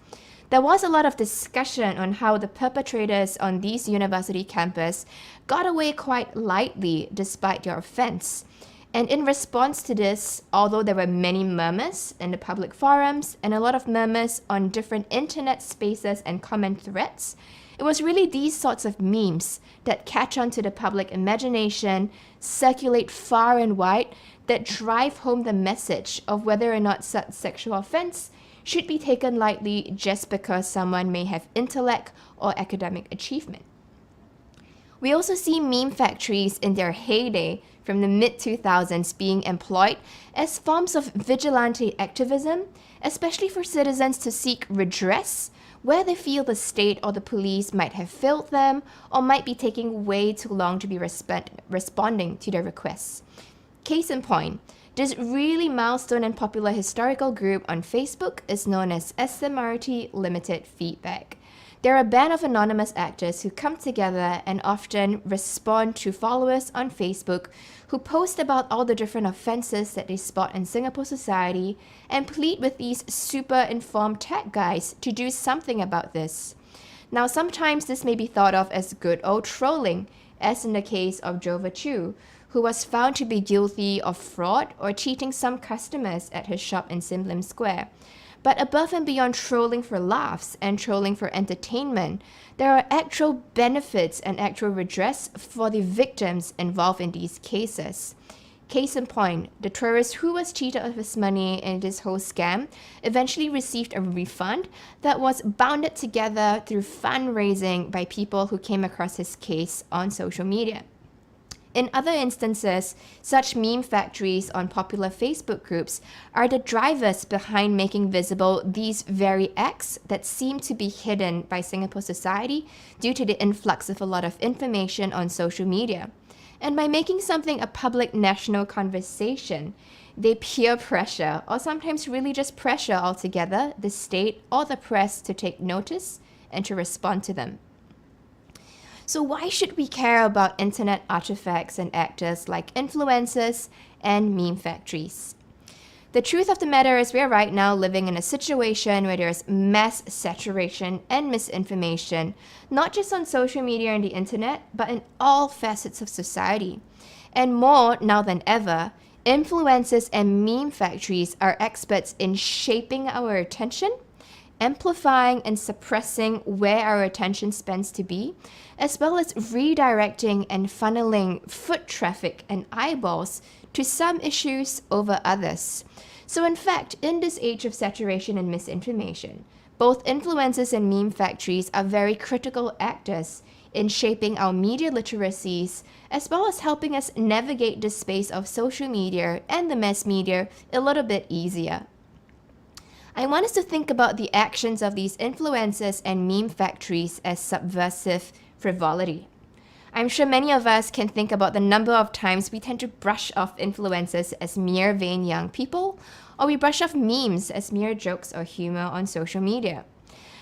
Speaker 10: There was a lot of discussion on how the perpetrators on these university campus got away quite lightly despite their offense. And in response to this, although there were many murmurs in the public forums and a lot of murmurs on different internet spaces and comment threads, it was really these sorts of memes that catch on to the public imagination, circulate far and wide, that drive home the message of whether or not such sexual offense should be taken lightly just because someone may have intellect or academic achievement. We also see meme factories in their heyday from the mid-2000s being employed as forms of vigilante activism, especially for citizens to seek redress where they feel the state or the police might have failed them or might be taking way too long to be responding to their requests. Case in point, this really milestone and popular historical group on Facebook is known as SMRT Limited Feedback. They're a band of anonymous actors who come together and often respond to followers on Facebook who post about all the different offenses that they spot in Singapore society and plead with these super informed tech guys to do something about this. Now, sometimes this may be thought of as good old trolling, as in the case of Jova Chu, who was found to be guilty of fraud or cheating some customers at his shop in Sim Lim Square. But above and beyond trolling for laughs and trolling for entertainment, there are actual benefits and actual redress for the victims involved in these cases. Case in point, the tourist who was cheated of his money in this whole scam eventually received a refund that was bounded together through fundraising by people who came across his case on social media. In other instances, such meme factories on popular Facebook groups are the drivers behind making visible these very acts that seem to be hidden by Singapore society due to the influx of a lot of information on social media. And by making something a public national conversation, they peer pressure, or sometimes really just pressure altogether, the state or the press to take notice and to respond to them. So why should we care about internet artifacts and actors like influencers and meme factories? The truth of the matter is we're right now living in a situation where there's mass saturation and misinformation, not just on social media and the internet, but in all facets of society. And more now than ever, influencers and meme factories are experts in shaping our attention, amplifying and suppressing where our attention spans to be, as well as redirecting and funneling foot traffic and eyeballs to some issues over others. So in fact, in this age of saturation and misinformation, both influencers and meme factories are very critical actors in shaping our media literacies, as well as helping us navigate the space of social media and the mass media a little bit easier. I want us to think about the actions of these influencers and meme factories as subversive frivolity. I'm sure many of us can think about the number of times we tend to brush off influencers as mere vain young people, or we brush off memes as mere jokes or humor on social media.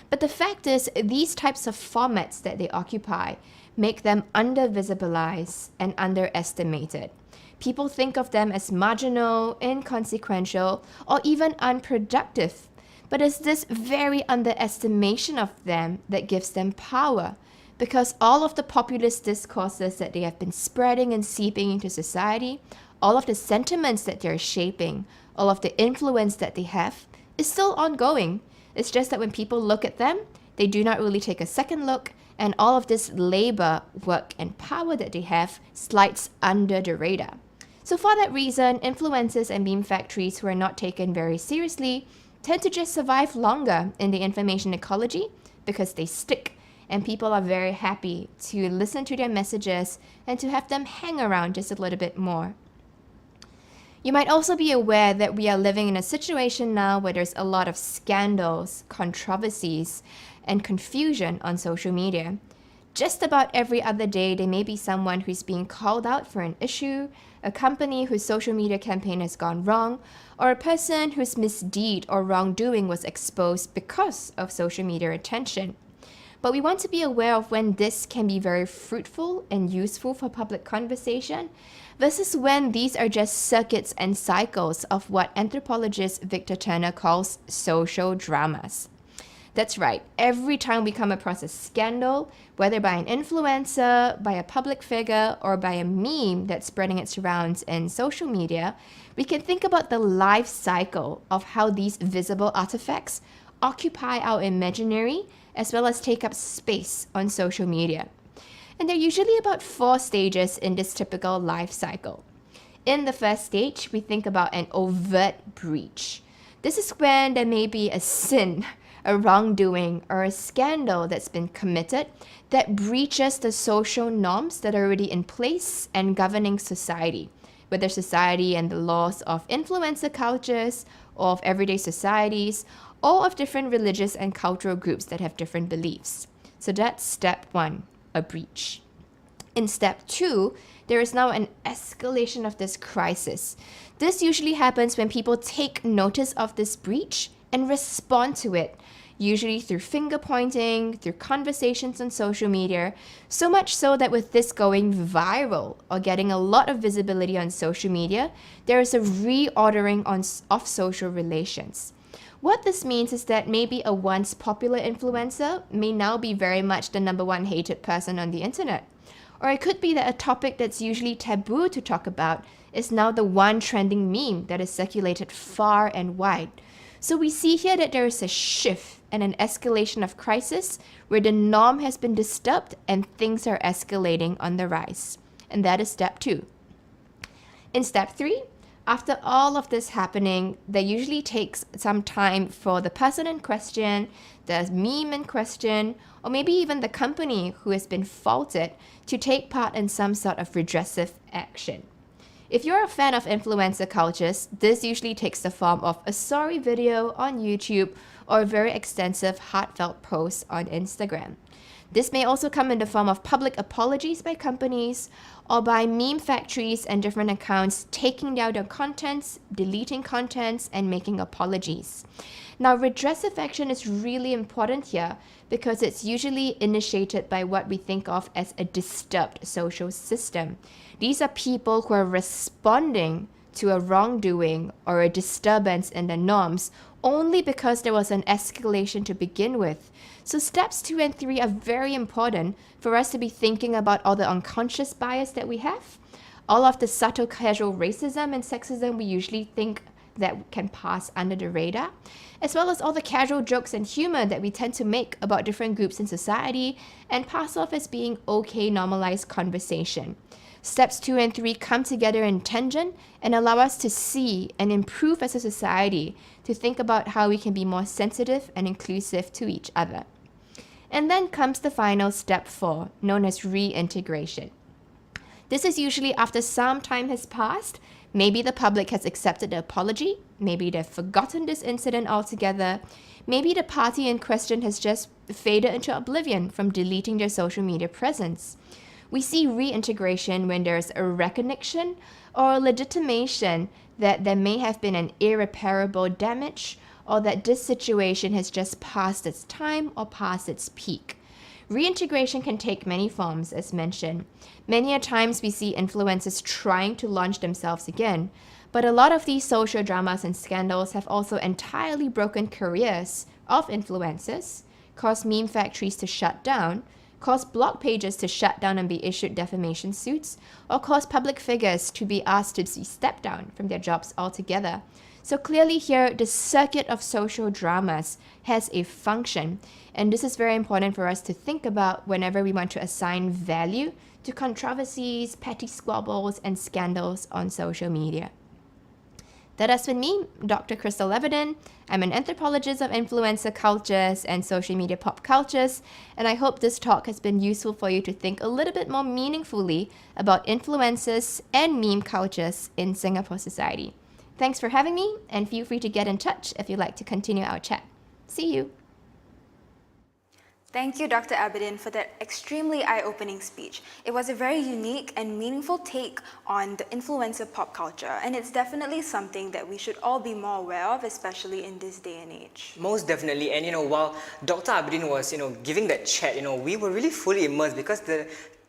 Speaker 10: But the fact is, these types of formats that they occupy make them under-visibilized and underestimated. People think of them as marginal, inconsequential, or even unproductive. But it's this very underestimation of them that gives them power, because all of the populist discourses that they have been spreading and seeping into society, all of the sentiments that they're shaping, all of the influence that they have, is still ongoing. It's just that when people look at them, they do not really take a second look, and all of this labor, work, and power that they have slides under the radar. So for that reason, influencers and meme factories who are not taken very seriously tend to just survive longer in the information ecology because they stick, and people are very happy to listen to their messages and to have them hang around just a little bit more. You might also be aware that we are living in a situation now where there's a lot of scandals, controversies, and confusion on social media. Just about every other day, there may be someone who's being called out for an issue, a company whose social media campaign has gone wrong, or a person whose misdeed or wrongdoing was exposed because of social media attention. But we want to be aware of when this can be very fruitful and useful for public conversation versus when these are just circuits and cycles of what anthropologist Victor Turner calls social dramas. That's right, every time we come across a scandal, whether by an influencer, by a public figure, or by a meme that's spreading its rounds in social media, we can think about the life cycle of how these visible artifacts occupy our imaginary as well as take up space on social media. And there are usually about 4 stages in this typical life cycle. In the first stage, we think about an overt breach. This is when there may be a sin, a wrongdoing, or a scandal that's been committed that breaches the social norms that are already in place and governing society, whether society and the laws of influencer cultures, or of everyday societies, or of different religious and cultural groups that have different beliefs. So that's step 1, a breach. In step 2, there is now an escalation of this crisis. This usually happens when people take notice of this breach and respond to it, usually through finger pointing, through conversations on social media, so much so that with this going viral or getting a lot of visibility on social media, there is a reordering of social relations. What this means is that maybe a once popular influencer may now be very much the number 1 hated person on the internet. Or it could be that a topic that's usually taboo to talk about is now the one trending meme that is circulated far and wide. So we see here that there is a shift and an escalation of crisis where the norm has been disturbed and things are escalating on the rise. And that is step 2. In step 3, after all of this happening, there usually takes some time for the person in question, the meme in question, or maybe even the company who has been faulted to take part in some sort of redressive action. If you're a fan of influencer cultures, this usually takes the form of a sorry video on YouTube or a very extensive heartfelt post on Instagram. This may also come in the form of public apologies by companies or by meme factories and different accounts taking down their contents, deleting contents, and making apologies. Now, redressive action is really important here because it's usually initiated by what we think of as a disturbed social system. These are people who are responding to a wrongdoing or a disturbance in the norms only because there was an escalation to begin with. So steps 2 and 3 are very important for us to be thinking about all the unconscious bias that we have, all of the subtle casual racism and sexism we usually think that can pass under the radar, as well as all the casual jokes and humor that we tend to make about different groups in society and pass off as being okay normalized conversation. Steps 2 and 3 come together in tangent and allow us to see and improve as a society to think about how we can be more sensitive and inclusive to each other. And then comes the final step 4, known as reintegration. This is usually after some time has passed. Maybe the public has accepted the apology, maybe they've forgotten this incident altogether, maybe the party in question has just faded into oblivion from deleting their social media presence. We see reintegration when there's a recognition or legitimation that there may have been an irreparable damage or that this situation has just passed its time or passed its peak. Reintegration can take many forms, as mentioned. Many a times we see influencers trying to launch themselves again, but a lot of these social dramas and scandals have also entirely broken careers of influencers, caused meme factories to shut down, caused blog pages to shut down and be issued defamation suits, or caused public figures to be asked to step down from their jobs altogether. So clearly here, the circuit of social dramas has a function, and this is very important for us to think about whenever we want to assign value to controversies, petty squabbles, and scandals on social media. That has been me, Dr. Crystal Abidin. I'm an anthropologist of influencer cultures and social media pop cultures, and I hope this talk has been useful for you to think a little bit more meaningfully about influencers and meme cultures in Singapore society. Thanks for having me, and feel free to get in touch if you'd like to continue our chat. See you!
Speaker 1: Thank you, Dr. Abidin, for that extremely eye-opening speech. It was a very unique and meaningful take on the influencer pop culture, and it's definitely something that we should all be more aware of, especially in this day and age.
Speaker 2: Most definitely, and while Dr. Abidin was, giving that chat, we were really fully immersed because the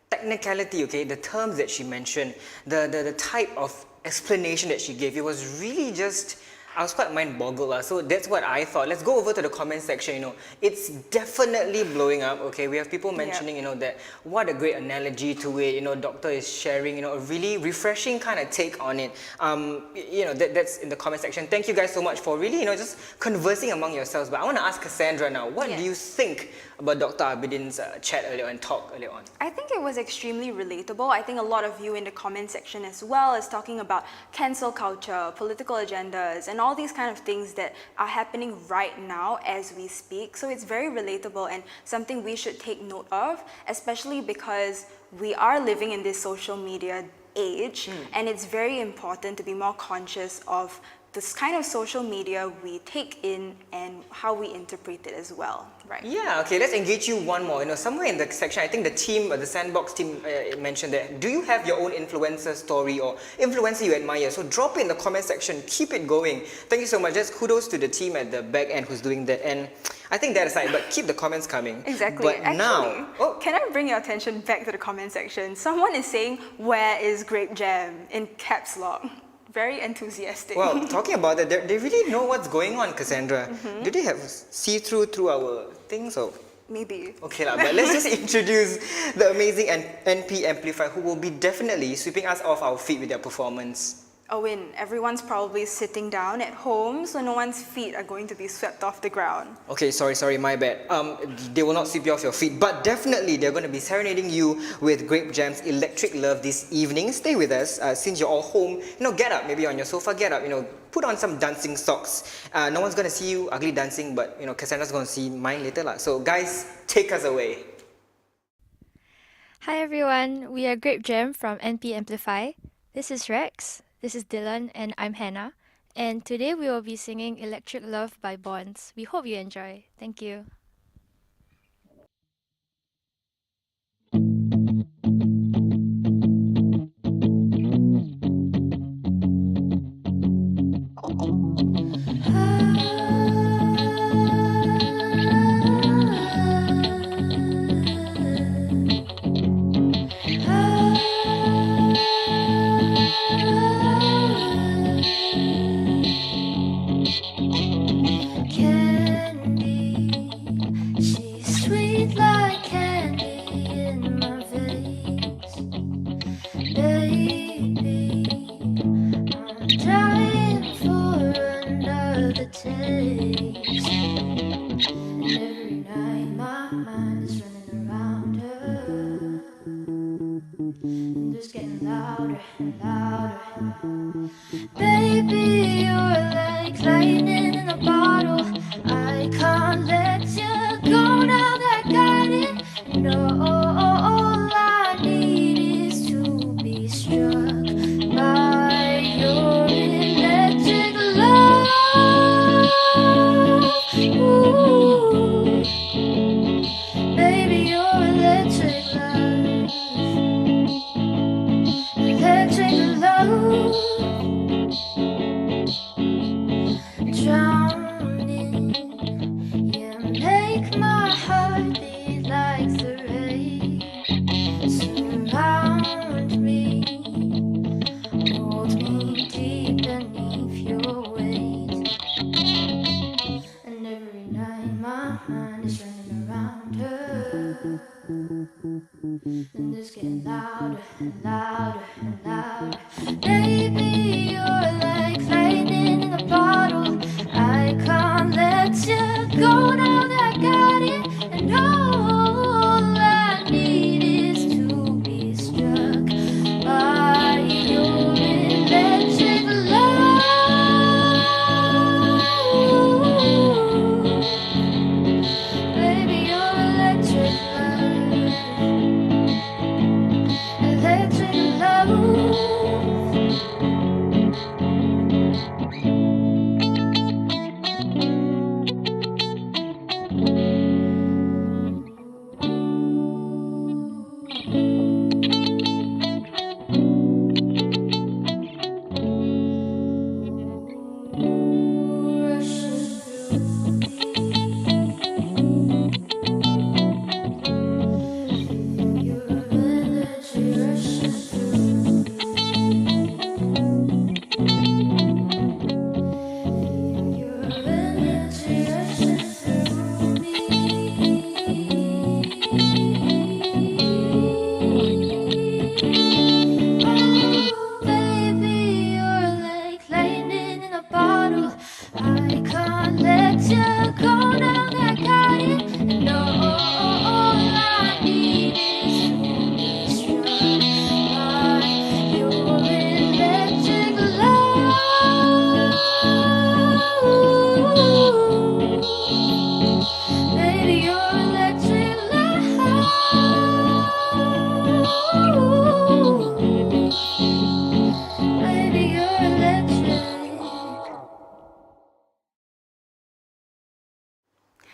Speaker 2: technicality, the terms that she mentioned, the type of explanation that she gave, it was really just, I was quite mind-boggled. So that's what I thought. Let's go over to the comment section. It's definitely blowing up. We have people mentioning, that what a great analogy to it. Doctor is sharing, a really refreshing kind of take on it. That's in the comment section. Thank you guys so much for really, just conversing among yourselves. But I want to ask Cassandra now, what do you think about Dr. Abidin's chat earlier and talk earlier on?
Speaker 1: I think it was extremely relatable. I think a lot of you in the comment section as well is talking about cancel culture, political agendas, and all these kind of things that are happening right now as we speak. So it's very relatable and something we should take note of, especially because we are living in this social media age, and it's very important to be more conscious of this kind of social media we take in and how we interpret it as well, right?
Speaker 2: Yeah, okay, let's engage you one more. Somewhere in the section, I think the team, the Sandbox team mentioned that, do you have your own influencer story or influencer you admire? So drop it in the comment section, keep it going. Thank you so much. Just kudos to the team at the back end who's doing that. And I think that aside, but keep the comments coming.
Speaker 1: Exactly.
Speaker 2: But
Speaker 1: actually,
Speaker 2: now...
Speaker 1: can I bring your attention back to the comment section? Someone is saying, "Where is Grape Jam?" in caps lock. Very enthusiastic.
Speaker 2: Well, talking about that, they really know what's going on, Cassandra. Do they have see-through through our things or?
Speaker 1: Maybe.
Speaker 2: Okay, but let's just introduce the amazing NP Amplify, who will be definitely sweeping us off our feet with their performance.
Speaker 1: Owen, everyone's probably sitting down at home, so no one's feet are going to be swept off the ground.
Speaker 2: Okay, sorry, my bad. They will not sweep you off your feet, but definitely they're going to be serenading you with Grape Jam's Electric Love this evening. Stay with us since you're all home. Get up, maybe on your sofa, get up, put on some dancing socks. No one's going to see you ugly dancing, but Cassandra's going to see mine later. So guys, take us away.
Speaker 11: Hi everyone, we are Grape Jam from NP Amplify. This is Rex. This is Dylan, and I'm Hannah. And today we will be singing Electric Love by Bonds. We hope you enjoy. Thank you.
Speaker 6: Candy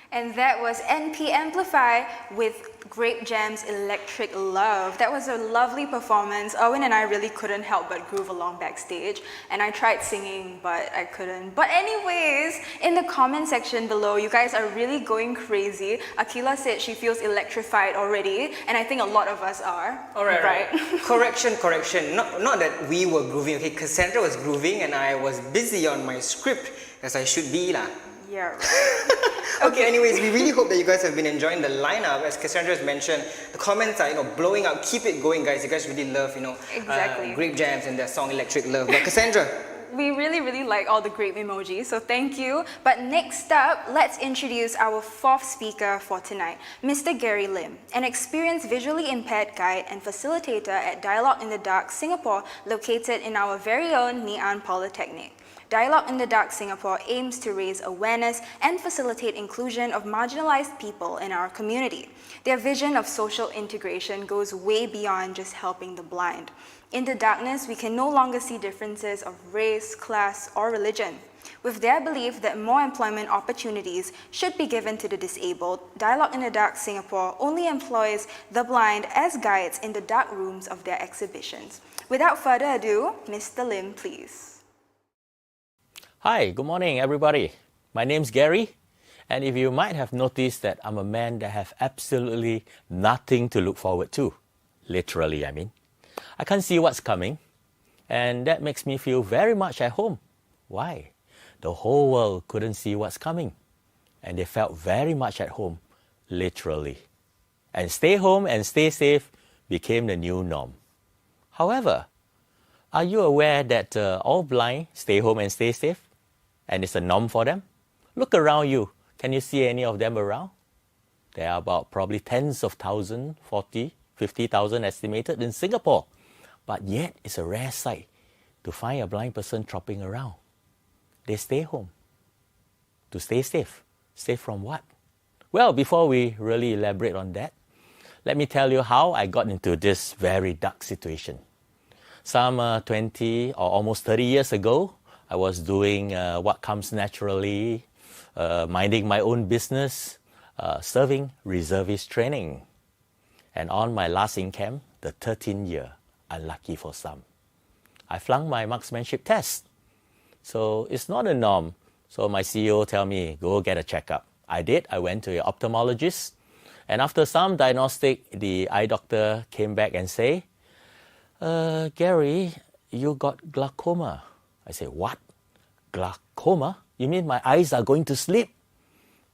Speaker 1: And that was NP Amplify with Grape Jam's Electric Love. That was a lovely performance. Owen and I really couldn't help but groove along backstage, and I tried singing, but I couldn't. But anyways, in the comment section below, you guys are really going crazy. Akila said she feels electrified already, and I think a lot of us are.
Speaker 2: All right. Correction. Not that we were grooving, okay? Cassandra was grooving, and I was busy on my script, as I should be lah.
Speaker 1: Yeah, right.
Speaker 2: Okay, anyways, we really hope that you guys have been enjoying the lineup. As Cassandra has mentioned, the comments are, blowing up. Keep it going, guys. You guys really love,
Speaker 1: Exactly.
Speaker 2: Grape Jams and their song Electric Love. But Cassandra,
Speaker 1: we really like all the grape emojis, so thank you. But next up, let's introduce our fourth speaker for tonight, Mr. Gary Lim, an experienced visually impaired guide and facilitator at Dialogue in the Dark, Singapore, located in our very own Ngee Polytechnic. Dialogue in the Dark Singapore aims to raise awareness and facilitate inclusion of marginalized people in our community. Their vision of social integration goes way beyond just helping the blind. In the darkness, we can no longer see differences of race, class, or religion. With their belief that more employment opportunities should be given to the disabled, Dialogue in the Dark Singapore only employs the blind as guides in the dark rooms of their exhibitions. Without further ado, Mr. Lim, please.
Speaker 12: Hi, good morning everybody. My name's Gary, and if you might have noticed that I'm a man that have absolutely nothing to look forward to. Literally, I mean. I can't see what's coming, and that makes me feel very much at home. Why? The whole world couldn't see what's coming, and they felt very much at home, literally. And stay home and stay safe became the new norm. However, are you aware that all blind stay home and stay safe? And it's a norm for them? Look around you. Can you see any of them around? There are about probably tens of thousands, 40, 50,000 estimated in Singapore. But yet, it's a rare sight to find a blind person tropping around. They stay home to stay safe. Safe from what? Well, before we really elaborate on that, let me tell you how I got into this very dark situation. Some 20 or almost 30 years ago, I was doing what comes naturally, minding my own business, serving reservist training. And on my last in camp, the 13th year, unlucky for some, I flunked my marksmanship test. So it's not a norm. So my CEO tell me, go get a checkup. I did. I went to an ophthalmologist. And after some diagnostic, the eye doctor came back and say, Gary, you got glaucoma. I said, what? Glaucoma? You mean my eyes are going to sleep?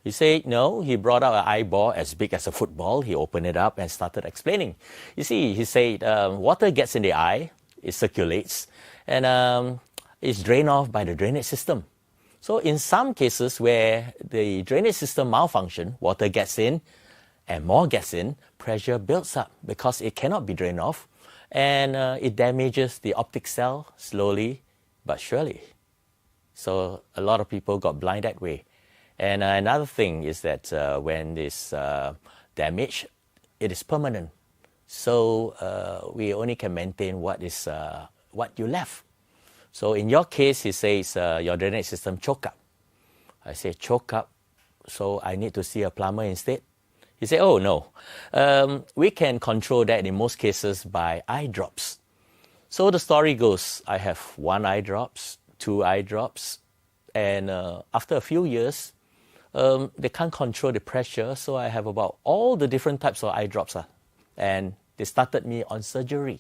Speaker 12: He said, no. He brought out an eyeball as big as a football. He opened it up and started explaining. You see, he said, water gets in the eye, it circulates, and it's drained off by the drainage system. So in some cases where the drainage system malfunction, water gets in and more gets in, pressure builds up because it cannot be drained off, and it damages the optic cell slowly but surely. So a lot of people got blind that way. And another thing is that when this damage, it is permanent. So we only can maintain what you left. So in your case, he says your drainage system choke up. I say choke up, so I need to see a plumber instead. He said, oh no, we can control that in most cases by eye drops. So the story goes, I have 1 eye drops, 2 eye drops, And after a few years, they can't control the pressure, so I have about all the different types of eye drops. And they started me on surgery.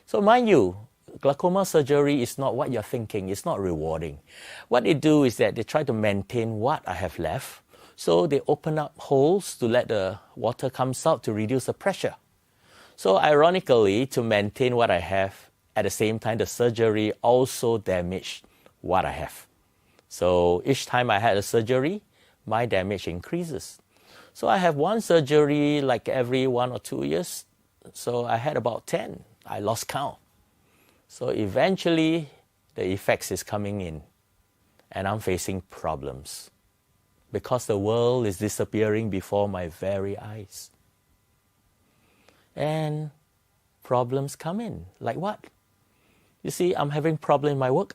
Speaker 12: So mind you, glaucoma surgery is not what you're thinking. It's not rewarding. What they do is that they try to maintain what I have left. So they open up holes to let the water comes out to reduce the pressure. So ironically, to maintain what I have, at the same time, the surgery also damaged what I have. So each time I had a surgery, my damage increases. So I have one surgery like every 1 or 2 years. So I had about 10. I lost count. So eventually, the effects is coming in. And I'm facing problems. Because the world is disappearing before my very eyes. And problems come in. Like what? You see, I'm having problem in my work.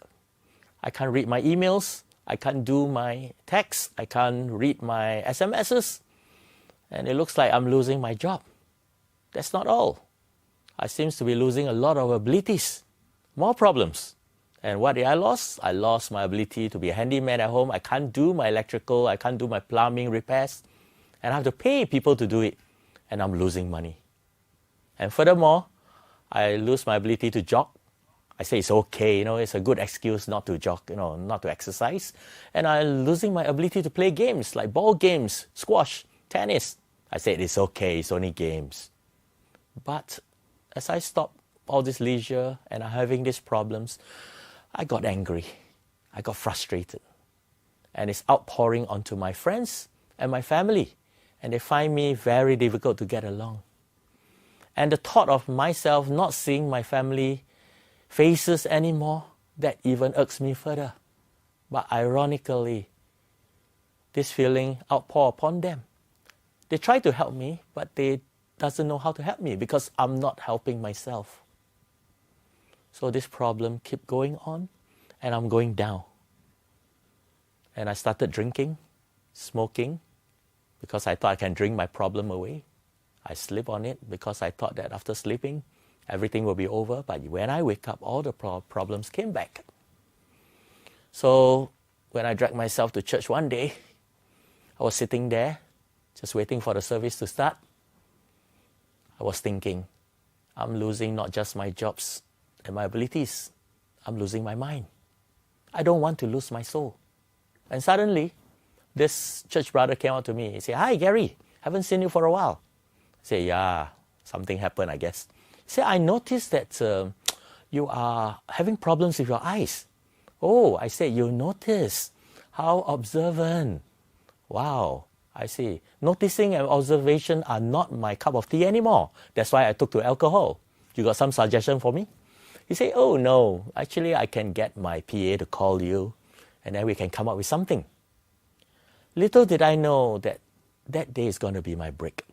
Speaker 12: I can't read my emails. I can't do my texts. I can't read my SMSs. And it looks like I'm losing my job. That's not all. I seem to be losing a lot of abilities. More problems. And what did I lose? I lost my ability to be a handyman at home. I can't do my electrical. I can't do my plumbing repairs. And I have to pay people to do it. And I'm losing money. And furthermore, I lose my ability to jog. I say it's okay, it's a good excuse not to jog, not to exercise. And I'm losing my ability to play games like ball games, squash, tennis. I said it's okay, it's only games. But as I stop all this leisure and I'm having these problems, I got angry. I got frustrated. And it's outpouring onto my friends and my family. And they find me very difficult to get along. And the thought of myself not seeing my family faces anymore, that even irks me further. But ironically, this feeling outpour upon them. They try to help me, but they doesn't know how to help me because I'm not helping myself. So this problem keep going on, and I'm going down. And I started drinking, smoking, because I thought I can drink my problem away. I sleep on it because I thought that after sleeping, everything will be over. But when I wake up, all the problems came back. So when I dragged myself to church one day, I was sitting there, just waiting for the service to start. I was thinking, I'm losing not just my jobs and my abilities, I'm losing my mind. I don't want to lose my soul. And suddenly, this church brother came out to me. He said, "Hi, Gary, haven't seen you for a while." I said, "Yeah, something happened, I guess." He said, "I noticed that you are having problems with your eyes." "Oh," I said, "you notice. How observant." Wow, I see. Noticing and observation are not my cup of tea anymore. That's why I took to alcohol. You got some suggestion for me? He said, "Oh, no. Actually, I can get my PA to call you, and then we can come up with something." Little did I know that that day is going to be my break.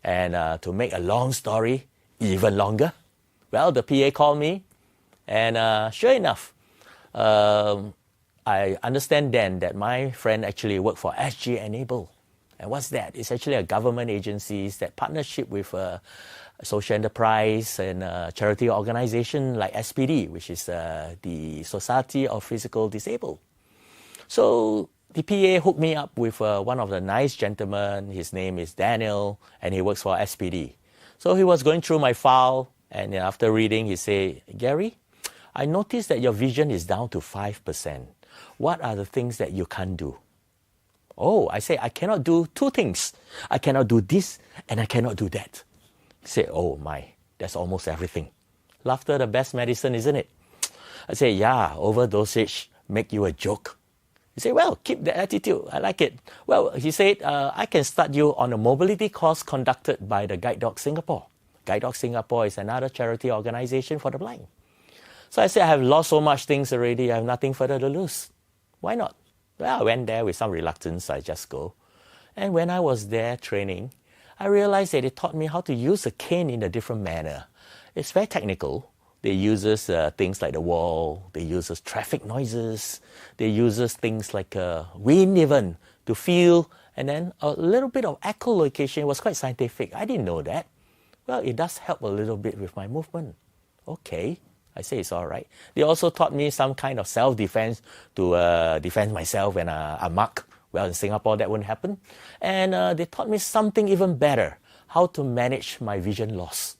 Speaker 12: And to make a long story even longer, well, the PA called me, and sure enough, I understand then that my friend actually worked for SG Enable. And what's that? It's actually a government agency that partnership with social enterprise and charity organization like SPD, which is the Society of Physical Disabled. So the PA hooked me up with one of the nice gentlemen. His name is Daniel, and he works for SPD. So he was going through my file, and after reading, he said, "Gary, I noticed that your vision is down to 5%. What are the things that you can't do?" "Oh," I say, "I cannot do two things. I cannot do this, and I cannot do that." He said, "Oh my, that's almost everything. Laughter, the best medicine, isn't it?" I say, "Yeah, overdosage make you a joke." He said, "Well, keep the attitude. I like it." Well, he said, "I can start you on a mobility course conducted by the Guide Dog Singapore." Guide Dog Singapore is another charity organization for the blind. So I said, "I have lost so much things already. I have nothing further to lose. Why not?" Well, I went there with some reluctance. I just go. And when I was there training, I realized that they taught me how to use a cane in a different manner. It's very technical. They use things like the wall. They use traffic noises. They use things like wind even to feel. And then a little bit of echolocation. It was quite scientific. I didn't know that. Well, it does help a little bit with my movement. Okay, I say it's all right. They also taught me some kind of self-defense to defend myself when I'm mugged. Well, in Singapore, that wouldn't happen. And they taught me something even better, how to manage my vision loss.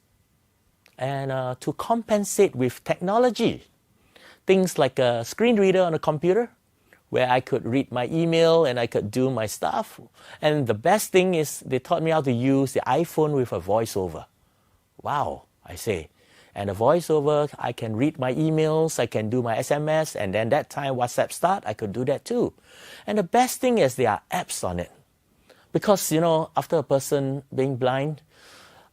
Speaker 12: And to compensate with technology. Things like a screen reader on a computer, where I could read my email and I could do my stuff. And the best thing is they taught me how to use the iPhone with a voiceover. Wow, I say. And a voiceover, I can read my emails, I can do my SMS, and then that time WhatsApp start, I could do that too. And the best thing is there are apps on it. Because, you know, after a person being blind,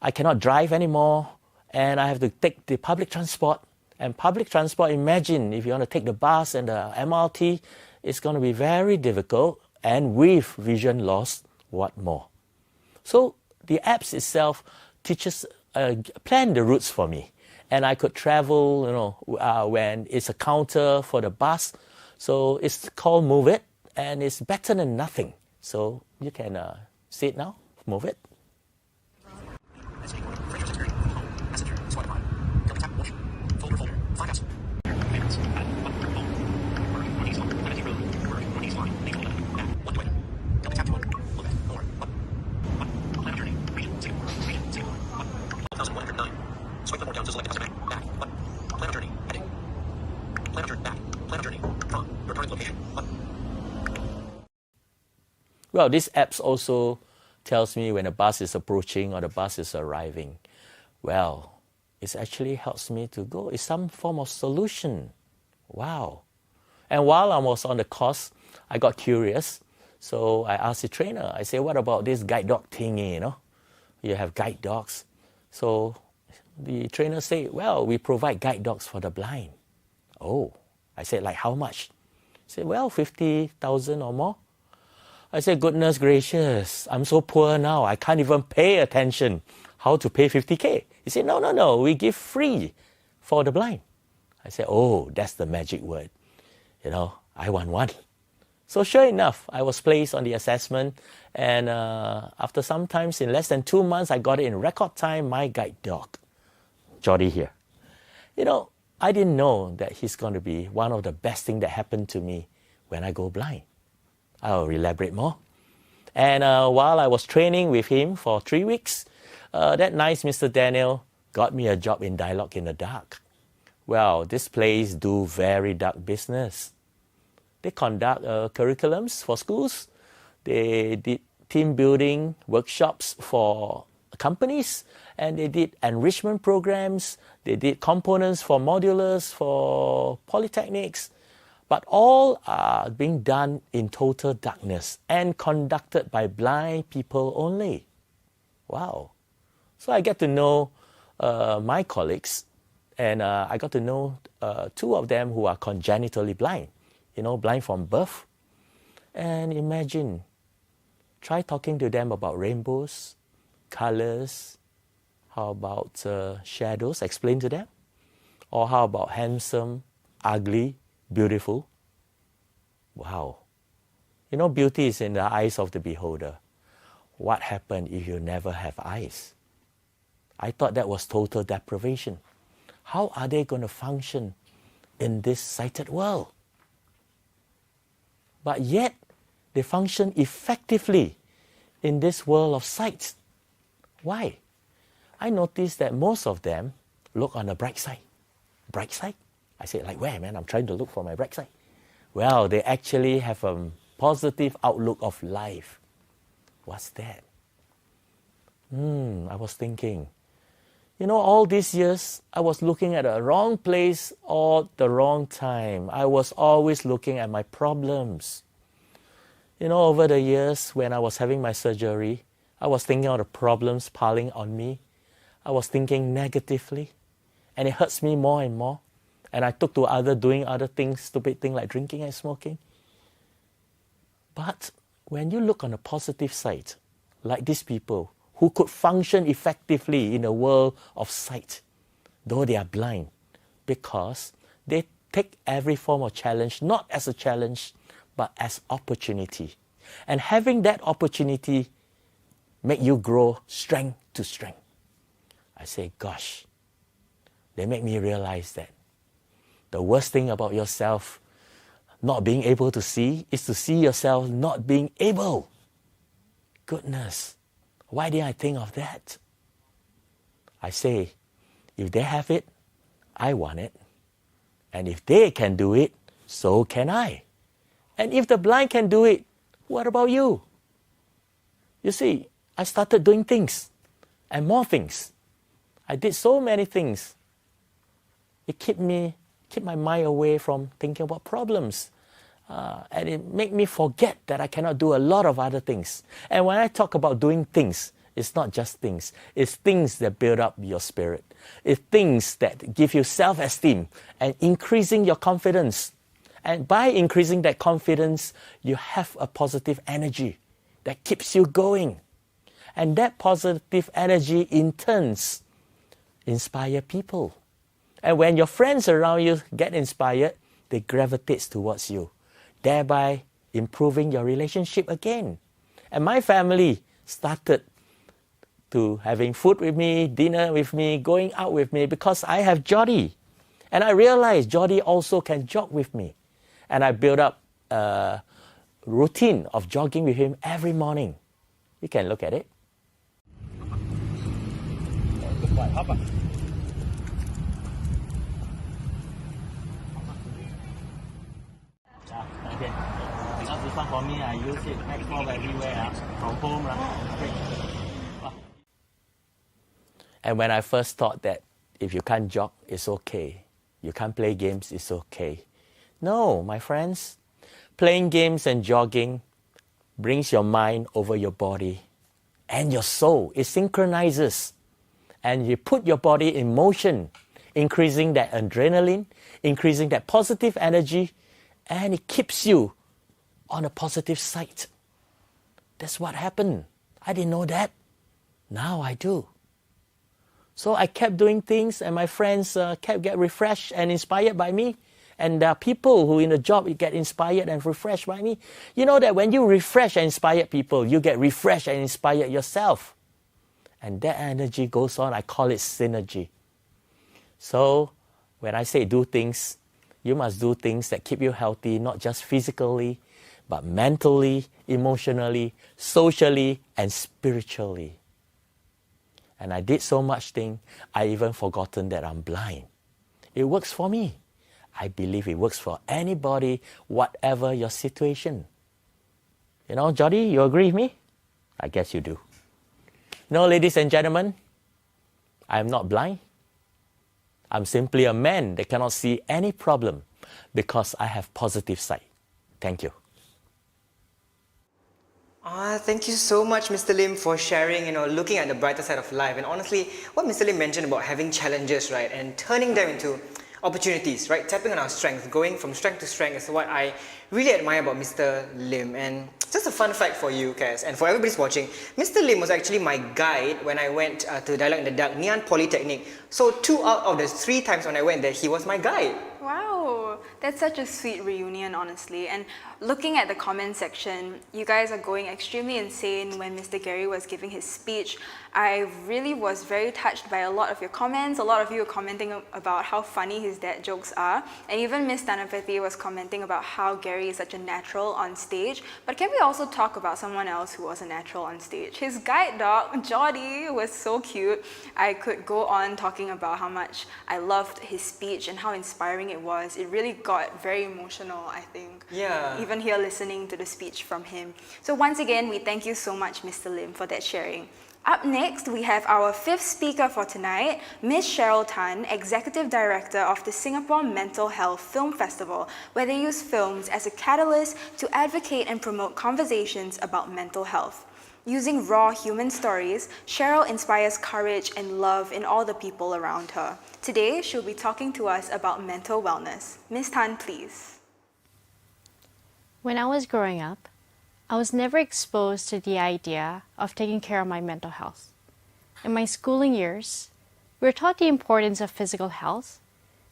Speaker 12: I cannot drive anymore, and I have to take the public transport. And public transport, imagine if you want to take the bus and the MRT, it's going to be very difficult, and with vision loss, what more? So the apps itself teaches, plan the routes for me. And I could travel, you know, when it's a counter for the bus. So it's called Move It, and it's better than nothing. So you can see it now, Move It. Well, this app also tells me when a bus is approaching or the bus is arriving. Well, it actually helps me to go. It's some form of solution. Wow. And while I was on the course, I got curious. So I asked the trainer, I said, what about this guide dog thingy, you know? You have guide dogs. So the trainer said, well, we provide guide dogs for the blind. Oh, I said, like how much? He said, well, 50,000 or more. I said, goodness gracious, I'm so poor now, I can't even pay attention how to pay 50K. He said, no, we give free for the blind. I said, oh, that's the magic word. You know, I want one. So sure enough, I was placed on the assessment, and after some time, in less than 2 months, I got it in record time, my guide dog, Jordie here. You know, I didn't know that he's going to be one of the best things that happened to me when I go blind. I'll elaborate more. And while I was training with him for 3 weeks, that nice Mr. Daniel got me a job in Dialogue in the Dark. Well, this place do very dark business. They conduct curriculums for schools. They did team building workshops for companies, and they did enrichment programs. They did components for modulars, for polytechnics. But all are being done in total darkness and conducted by blind people only. Wow. So I get to know my colleagues, and I got to know 2 of them who are congenitally blind, you know, blind from birth. And imagine, try talking to them about rainbows, colors, how about shadows, explain to them. Or how about handsome, ugly, beautiful. Wow. You know, beauty is in the eyes of the beholder. What happened if you never have eyes? I thought that was total deprivation. How are they going to function in this sighted world? But yet, they function effectively in this world of sight. Why? I noticed that most of them look on the bright side. Bright side? I said, like where, man? I'm trying to look for my bright side. Well, they actually have a positive outlook of life. What's that? I was thinking, you know, all these years, I was looking at the wrong place or the wrong time. I was always looking at my problems. You know, over the years, when I was having my surgery, I was thinking of the problems piling on me. I was thinking negatively, and it hurts me more and more. And I took to doing other things, stupid things like drinking and smoking. But when you look on the positive side, like these people who could function effectively in a world of sight, though they are blind, because they take every form of challenge, not as a challenge, but as opportunity. And having that opportunity make you grow strength to strength. I say, gosh, they make me realize that The worst thing about yourself not being able to see is to see yourself not being able. Goodness, why didn't I think of that? I say, if they have it, I want it. And if they can do it, so can I. And if the blind can do it, what about you? You see, I started doing things and more things. I did so many things. It kept my mind away from thinking about problems. And it made me forget that I cannot do a lot of other things. And when I talk about doing things, it's not just things. It's things that build up your spirit. It's things that give you self-esteem and increasing your confidence. And by increasing that confidence, you have a positive energy that keeps you going. And that positive energy in turns inspire people. And when your friends around you get inspired, they gravitate towards you, thereby improving your relationship again. And my family started to having food with me, dinner with me, going out with me, because I have Jordie. And I realized Jordie also can jog with me. And I built up a routine of jogging with him every morning. You can look at it.
Speaker 13: Okay. Because this one for me, I use it explore everywhere from home.
Speaker 12: And when I first thought that if you can't jog, it's okay. You can't play games, it's okay. No, my friends. Playing games and jogging brings your mind over your body and your soul. It synchronizes. And you put your body in motion, increasing that adrenaline, increasing that positive energy, and it keeps you on a positive side. That's what happened. I didn't know that. Now I do. So I kept doing things, and my friends kept get refreshed and inspired by me. And there are people who in the job get inspired and refreshed by me. You know that when you refresh and inspire people, you get refreshed and inspired yourself. And that energy goes on. I call it synergy. So when I say do things, you must do things that keep you healthy, not just physically, but mentally, emotionally, socially, and spiritually. And I did so much thing, I even forgotten that I'm blind. It works for me. I believe it works for anybody, whatever your situation. You know, Jordie, you agree with me? I guess you do. No, ladies and gentlemen, I'm not blind. I'm simply a man that cannot see any problem because I have positive sight. Thank you.
Speaker 2: Thank you so much, Mr. Lim, for sharing, looking at the brighter side of life. And honestly, what Mr. Lim mentioned about having challenges, right, and turning them into opportunities, right, tapping on our strength, going from strength to strength is what I really admire about Mr. Lim. And just a fun fact for you guys, and for everybody's watching, Mr. Lim was actually my guide when I went to Dialogue in the Dark, NgeeAnnPolytechnic. So 2 out of the 3 times when I went there, he was my guide.
Speaker 1: Wow, that's such a sweet reunion, honestly. And looking at the comment section, you guys are going extremely insane when Mr. Gary was giving his speech. I really was very touched by a lot of your comments. A lot of you were commenting about how funny his dad jokes are. And even Miss Thanapathy was commenting about how Gary is such a natural on stage. But can we also talk about someone else who was a natural on stage? His guide dog, Jordie, was so cute. I could go on talking about how much I loved his speech and how inspiring it was. It really got very emotional, I think.
Speaker 2: Yeah.
Speaker 1: Even here listening to the speech from him. So once again, we thank you so much, Mr. Lim, for that sharing. Up next, we have our 5th speaker for tonight, Ms. Cheryl Tan, Executive Director of the Singapore Mental Health Film Festival, where they use films as a catalyst to advocate and promote conversations about mental health. Using raw human stories, Cheryl inspires courage and love in all the people around her. Today, she'll be talking to us about mental wellness. Ms. Tan, please.
Speaker 14: When I was growing up, I was never exposed to the idea of taking care of my mental health. In my schooling years, we were taught the importance of physical health,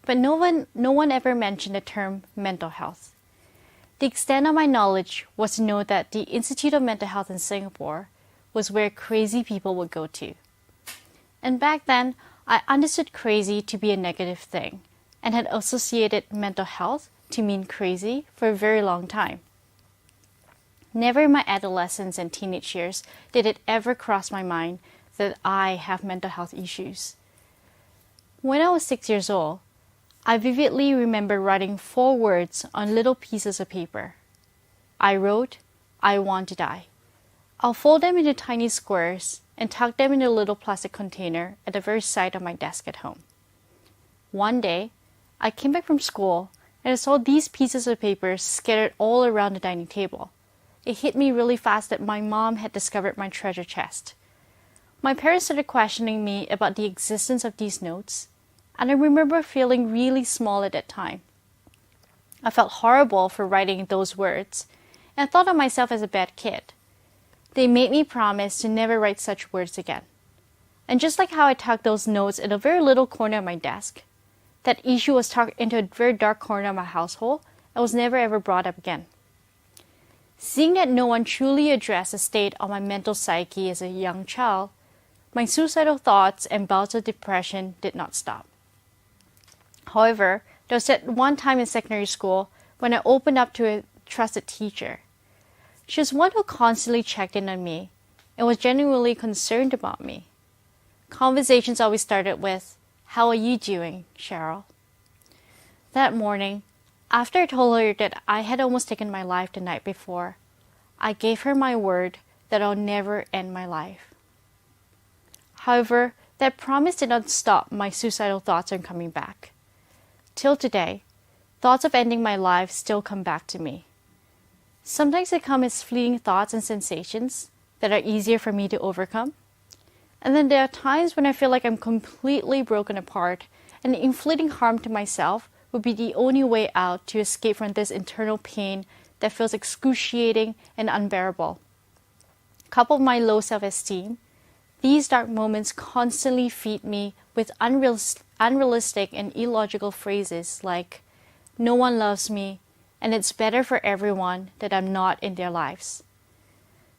Speaker 14: but no one ever mentioned the term mental health. The extent of my knowledge was to know that the Institute of Mental Health in Singapore was where crazy people would go to. And back then, I understood crazy to be a negative thing, and had associated mental health to mean crazy for a very long time. Never in my adolescence and teenage years did it ever cross my mind that I have mental health issues. When I was 6 years old, I vividly remember writing 4 words on little pieces of paper. I wrote, "I want to die." I'll fold them into tiny squares and tuck them in a little plastic container at the very side of my desk at home. One day, I came back from school and I saw these pieces of paper scattered all around the dining table. It hit me really fast that my mom had discovered my treasure chest. My parents started questioning me about the existence of these notes, and I remember feeling really small at that time. I felt horrible for writing those words, and thought of myself as a bad kid. They made me promise to never write such words again. And just like how I tucked those notes in a very little corner of my desk, that issue was tucked into a very dark corner of my household and was never ever brought up again. Seeing that no one truly addressed the state of my mental psyche as a young child, my suicidal thoughts and bouts of depression did not stop. However, there was that one time in secondary school when I opened up to a trusted teacher. She was one who constantly checked in on me and was genuinely concerned about me. Conversations always started with, "How are you doing, Cheryl?" That morning, after I told her that I had almost taken my life the night before, I gave her my word that I'll never end my life. However, that promise did not stop my suicidal thoughts from coming back. Till today, thoughts of ending my life still come back to me. Sometimes they come as fleeting thoughts and sensations that are easier for me to overcome. And then there are times when I feel like I'm completely broken apart and inflicting harm to myself would be the only way out to escape from this internal pain that feels excruciating and unbearable. Coupled with my low self-esteem, these dark moments constantly feed me with unrealistic and illogical phrases like, "No one loves me, and it's better for everyone that I'm not in their lives."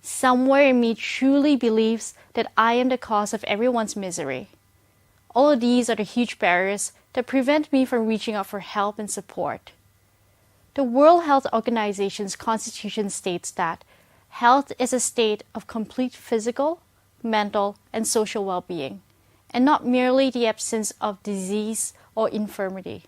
Speaker 14: Somewhere in me truly believes that I am the cause of everyone's misery. All of these are the huge barriers that prevent me from reaching out for help and support. The World Health Organization's constitution states that health is a state of complete physical, mental, and social well-being, and not merely the absence of disease or infirmity.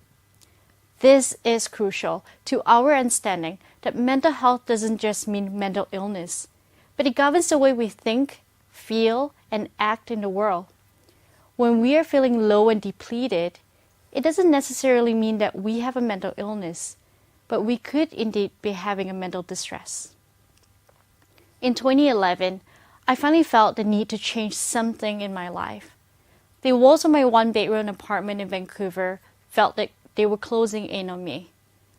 Speaker 14: This is crucial to our understanding that mental health doesn't just mean mental illness, but it governs the way we think, feel, and act in the world. When we are feeling low and depleted, it doesn't necessarily mean that we have a mental illness, but we could indeed be having a mental distress. In 2011, I finally felt the need to change something in my life. The walls of my one-bedroom apartment in Vancouver felt like they were closing in on me,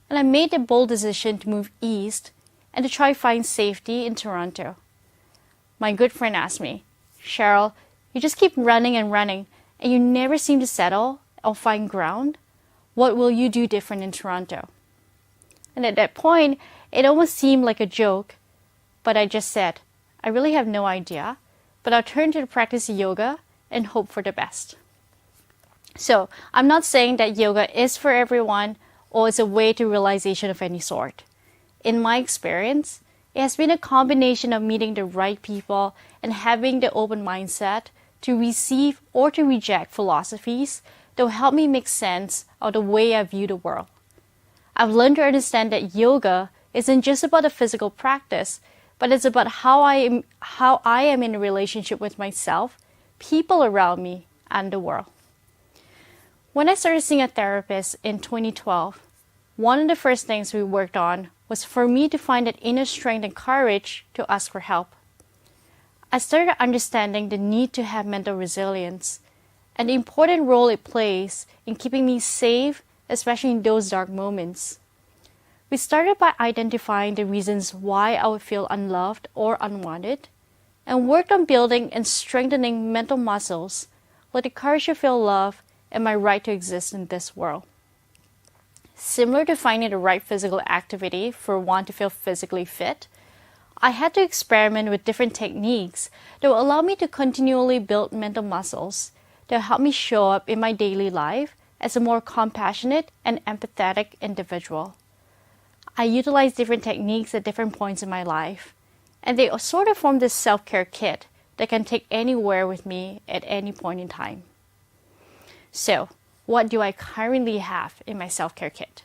Speaker 14: and I made the bold decision to move east and to try to find safety in Toronto. My good friend asked me, "Cheryl, you just keep running and running, and you never seem to settle or find ground. What will you do different in Toronto?" And at that point, it almost seemed like a joke, but I just said, "I really have no idea, but I'll turn to practice yoga and hope for the best." So, I'm not saying that yoga is for everyone or is a way to realization of any sort. In my experience, it has been a combination of meeting the right people and having the open mindset to receive or to reject philosophies that will help me make sense of the way I view the world. I've learned to understand that yoga isn't just about a physical practice, but it's about how I am in a relationship with myself, people around me, and the world. When I started seeing a therapist in 2012, one of the first things we worked on was for me to find that inner strength and courage to ask for help. I started understanding the need to have mental resilience and the important role it plays in keeping me safe, especially in those dark moments. We started by identifying the reasons why I would feel unloved or unwanted, and worked on building and strengthening mental muscles like the courage to feel love and my right to exist in this world. Similar to finding the right physical activity for one to feel physically fit, I had to experiment with different techniques that will allow me to continually build mental muscles that help me show up in my daily life as a more compassionate and empathetic individual. I utilize different techniques at different points in my life, and they sort of form this self-care kit that can take anywhere with me at any point in time. So, what do I currently have in my self-care kit?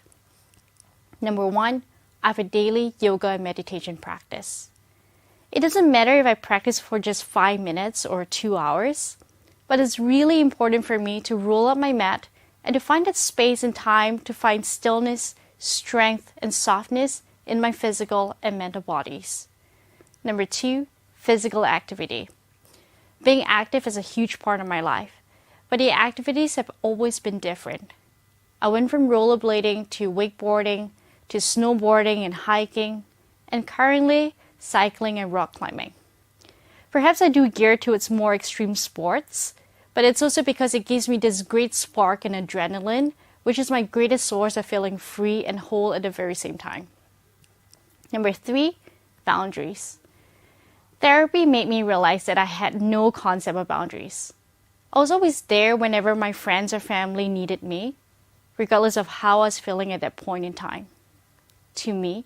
Speaker 14: Number 1, I have a daily yoga and meditation practice. It doesn't matter if I practice for just 5 minutes or 2 hours, but it's really important for me to roll up my mat and to find that space and time to find stillness, strength, and softness in my physical and mental bodies. Number 2, physical activity. Being active is a huge part of my life, but the activities have always been different. I went from rollerblading to wakeboarding to snowboarding and hiking, and currently cycling and rock climbing. Perhaps I do gear towards more extreme sports, but it's also because it gives me this great spark and adrenaline, which is my greatest source of feeling free and whole at the very same time. Number 3, boundaries. Therapy made me realize that I had no concept of boundaries. I was always there whenever my friends or family needed me, regardless of how I was feeling at that point in time. To me,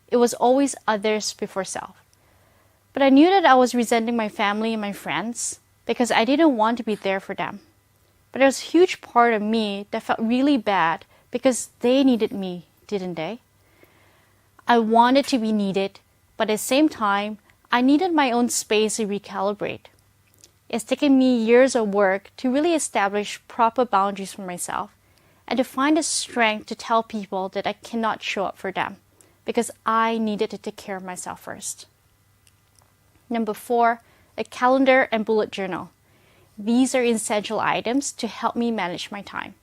Speaker 14: it was always others before self. But I knew that I was resenting my family and my friends because I didn't want to be there for them. But there was a huge part of me that felt really bad because they needed me, didn't they? I wanted to be needed, but at the same time, I needed my own space to recalibrate. It's taken me years of work to really establish proper boundaries for myself and to find the strength to tell people that I cannot show up for them because I needed to take care of myself first. Number 4, a calendar and bullet journal. These are essential items to help me manage my time.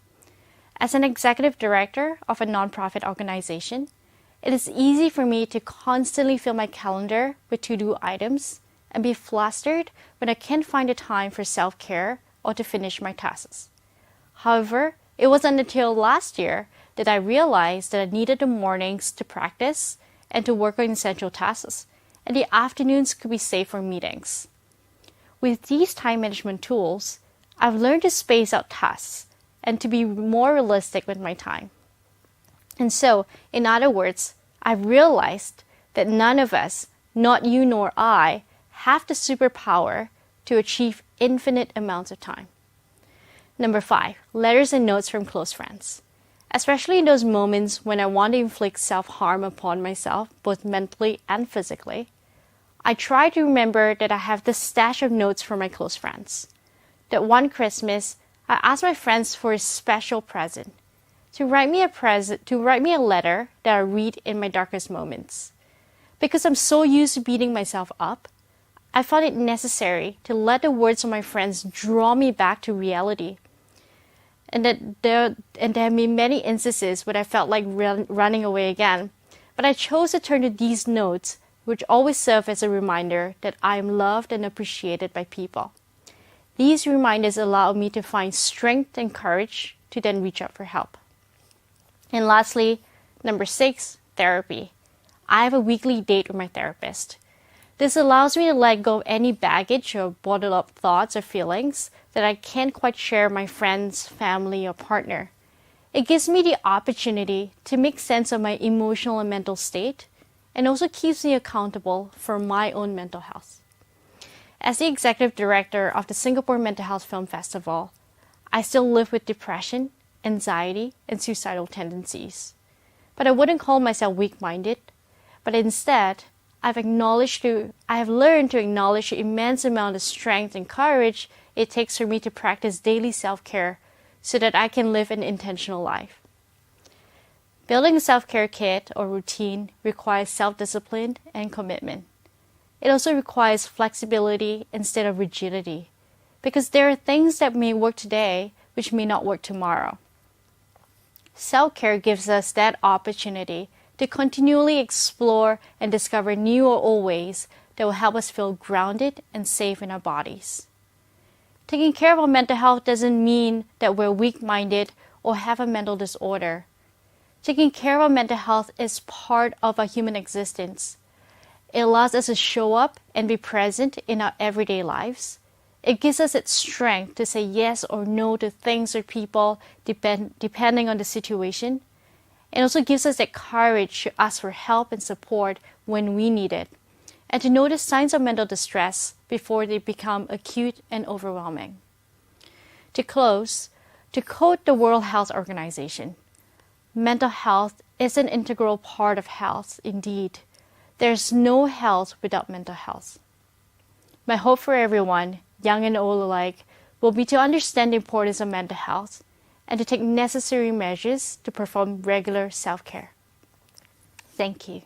Speaker 14: As an executive director of a nonprofit organization, it is easy for me to constantly fill my calendar with to-do items and be flustered when I can't find the time for self-care or to finish my tasks. However, it wasn't until last year that I realized that I needed the mornings to practice and to work on essential tasks, and the afternoons could be saved for meetings. With these time management tools, I've learned to space out tasks and to be more realistic with my time. And so, in other words, I've realized that none of us, not you nor I, have the superpower to achieve infinite amounts of time. Number 5, letters and notes from close friends. Especially in those moments when I want to inflict self-harm upon myself, both mentally and physically, I try to remember that I have this stash of notes from my close friends. That one Christmas, I asked my friends for a special present, to write me a letter that I read in my darkest moments. Because I'm so used to beating myself up, I found it necessary to let the words of my friends draw me back to reality. And there have been many instances where I felt like running away again, but I chose to turn to these notes, which always serve as a reminder that I am loved and appreciated by people. These reminders allow me to find strength and courage to then reach out for help. And lastly, number 6, therapy. I have a weekly date with my therapist. This allows me to let go of any baggage or bottled up thoughts or feelings that I can't quite share with my friends, family, or partner. It gives me the opportunity to make sense of my emotional and mental state, and also keeps me accountable for my own mental health. As the executive director of the Singapore Mental Health Film Festival, I still live with depression, anxiety, and suicidal tendencies. But I wouldn't call myself weak-minded, but instead, I have learned to acknowledge the immense amount of strength and courage it takes for me to practice daily self-care so that I can live an intentional life. Building a self-care kit or routine requires self-discipline and commitment. It also requires flexibility instead of rigidity, because there are things that may work today which may not work tomorrow. Self-care gives us that opportunity to continually explore and discover new or old ways that will help us feel grounded and safe in our bodies. Taking care of our mental health doesn't mean that we're weak-minded or have a mental disorder. Taking care of our mental health is part of our human existence. It allows us to show up and be present in our everyday lives. It gives us its strength to say yes or no to things or people depending on the situation. It also gives us that courage to ask for help and support when we need it, and to notice signs of mental distress before they become acute and overwhelming. To close, to quote the World Health Organization, mental health is an integral part of health indeed. There's no health without mental health. My hope for everyone, young and old alike, will be to understand the importance of mental health and to take necessary measures to perform regular self-care. Thank you.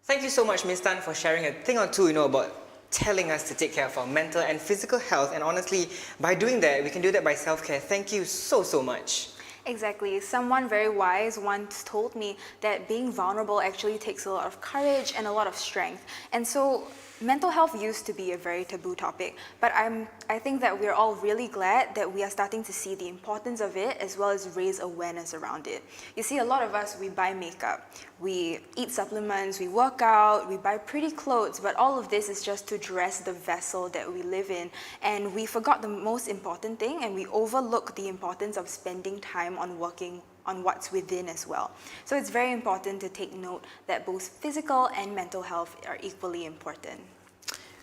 Speaker 2: Thank you so much, Ms. Tan, for sharing a thing or two, about telling us to take care of our mental and physical health. And honestly, by doing that, we can do that by self-care. Thank you so, so much.
Speaker 1: Exactly. Someone very wise once told me that being vulnerable actually takes a lot of courage and a lot of strength. And so mental health used to be a very taboo topic, but I think that we're all really glad that we are starting to see the importance of it as well as raise awareness around it. You see, a lot of us, we buy makeup, we eat supplements, we work out, we buy pretty clothes, but all of this is just to dress the vessel that we live in, and we forgot the most important thing, and we overlook the importance of spending time on working on what's within as well. So it's very important to take note that both physical and mental health are equally important.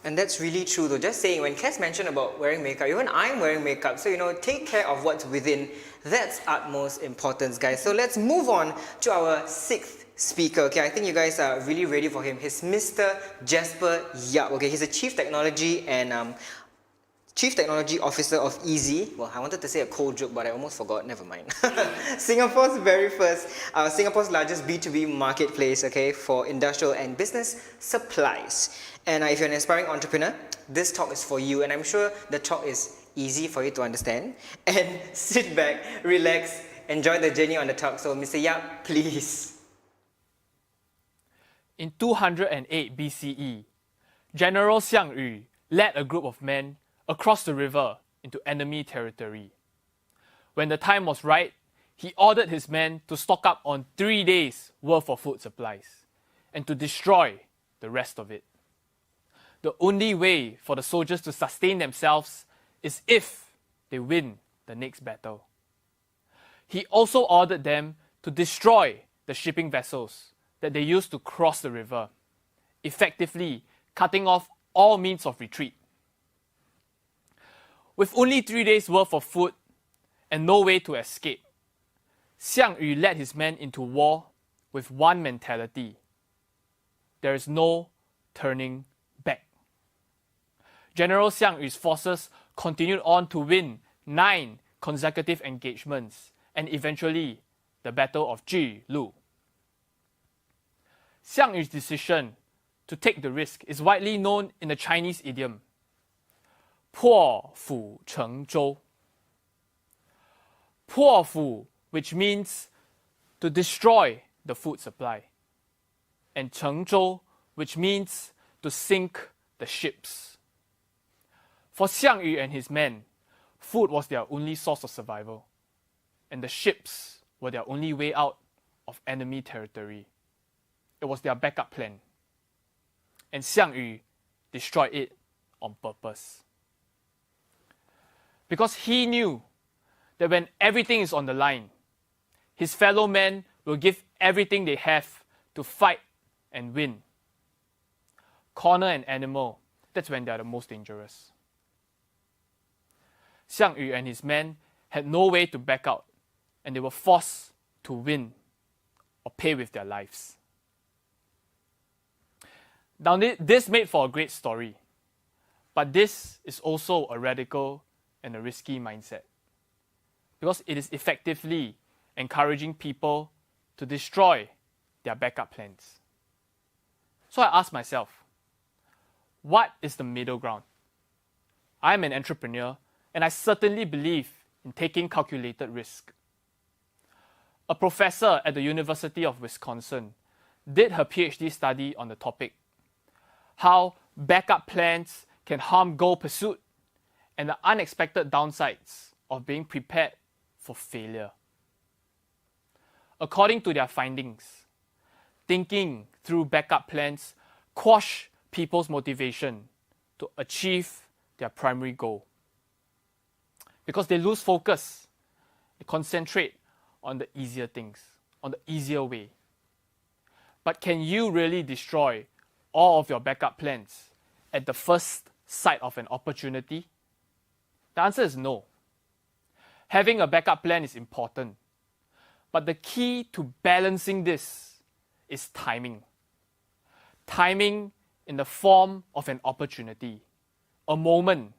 Speaker 2: And that's really true though. Just saying, when Kes mentioned about wearing makeup, even I'm wearing makeup, so take care of what's within. That's utmost importance, guys. So let's move on to our sixth speaker. Okay, I think you guys are really ready for him. He's Mr. Jasper Yap. Okay, he's a Chief Technology Officer of Easy. Well, I wanted to say a cold joke, but I almost forgot. Never mind. Singapore's largest B2B marketplace, okay, for industrial and business supplies. And if you're an aspiring entrepreneur, this talk is for you. And I'm sure the talk is easy for you to understand. And sit back, relax, enjoy the journey on the talk. So, Mr. Yap, please.
Speaker 15: In 208 BCE, General Xiang Yu led a group of men across the river into enemy territory. When the time was right, he ordered his men to stock up on 3 days' worth of food supplies and to destroy the rest of it. The only way for the soldiers to sustain themselves is if they win the next battle. He also ordered them to destroy the shipping vessels that they used to cross the river, effectively cutting off all means of retreat. With only 3 days' worth of food and no way to escape, Xiang Yu led his men into war with one mentality: there is no turning back. General Xiang Yu's forces continued on to win 9 consecutive engagements and eventually the Battle of Jilu. Xiang Yu's decision to take the risk is widely known in the Chinese idiom, 破釜沉舟. 破釜, which means to destroy the food supply, and 沉舟, which means to sink the ships. For Xiang Yu and his men, food was their only source of survival, and the ships were their only way out of enemy territory. It was their backup plan, and Xiang Yu destroyed it on purpose. Because he knew that when everything is on the line, his fellow men will give everything they have to fight and win. Corner an animal, that's when they are the most dangerous. Xiang Yu and his men had no way to back out, and they were forced to win or pay with their lives. Now, this made for a great story, but this is also a radical and a risky mindset, because it is effectively encouraging people to destroy their backup plans. So I asked myself, what is the middle ground? I'm an entrepreneur, and I certainly believe in taking calculated risk. A professor at the University of Wisconsin did her PhD study on the topic, how backup plans can harm goal pursuit and the unexpected downsides of being prepared for failure. According to their findings, thinking through backup plans quash people's motivation to achieve their primary goal. Because they lose focus, they concentrate on the easier things, on the easier way. But can you really destroy all of your backup plans at the first sight of an opportunity? The answer is no. Having a backup plan is important, but the key to balancing this is timing. Timing in the form of an opportunity, a moment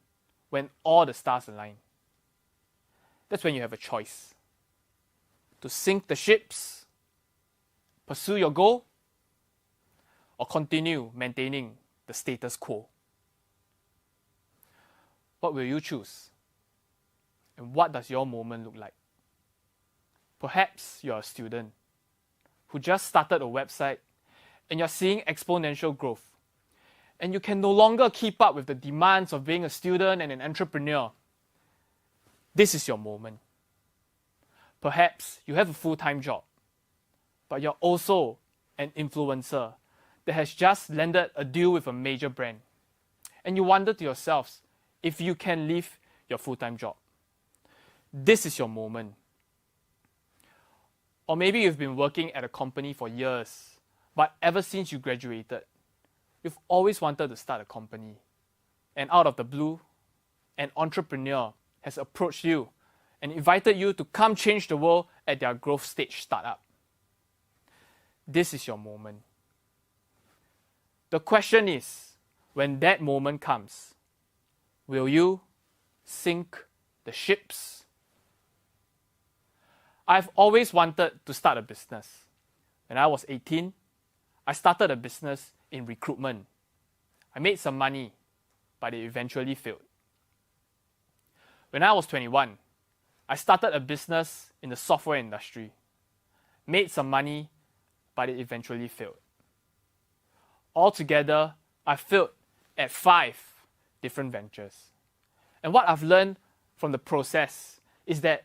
Speaker 15: when all the stars align. That's when you have a choice. To sink the ships, pursue your goal, or continue maintaining the status quo. What will you choose? And what does your moment look like? Perhaps you're a student who just started a website and you're seeing exponential growth, and you can no longer keep up with the demands of being a student and an entrepreneur. This is your moment. Perhaps you have a full-time job, but you're also an influencer that has just landed a deal with a major brand. And you wonder to yourselves if you can leave your full-time job. This is your moment. Or maybe you've been working at a company for years, but ever since you graduated, you've always wanted to start a company. And out of the blue, an entrepreneur has approached you and invited you to come change the world at their growth stage startup. This is your moment. The question is, when that moment comes, will you sink the ships? I've always wanted to start a business. When I was 18, I started a business in recruitment. I made some money, but it eventually failed. When I was 21, I started a business in the software industry. Made some money, but it eventually failed. Altogether, I failed at 5 different ventures. And what I've learned from the process is that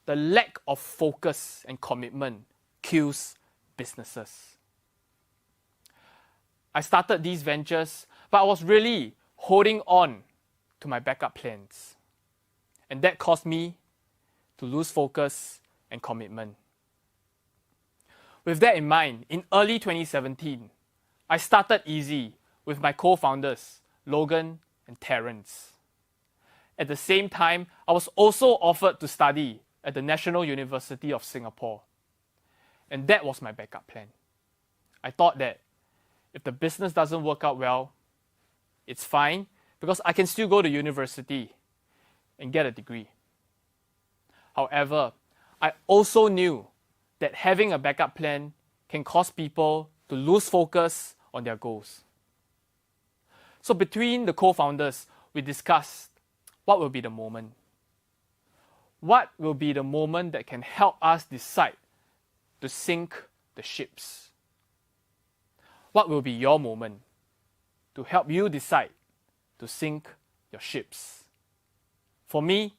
Speaker 15: the lack of focus and commitment kills businesses. I started these ventures, but I was really holding on to my backup plans. And that caused me to lose focus and commitment. With that in mind, in early 2017, I started Easy with my co-founders, Logan and Terrence. At the same time, I was also offered to study at the National University of Singapore. And that was my backup plan. I thought that if the business doesn't work out well, it's fine because I can still go to university and get a degree. However, I also knew that having a backup plan can cause people to lose focus on their goals. So between the co-founders, we discussed what will be the moment. What will be the moment that can help us decide to sink the ships? What will be your moment to help you decide to sink your ships? For me,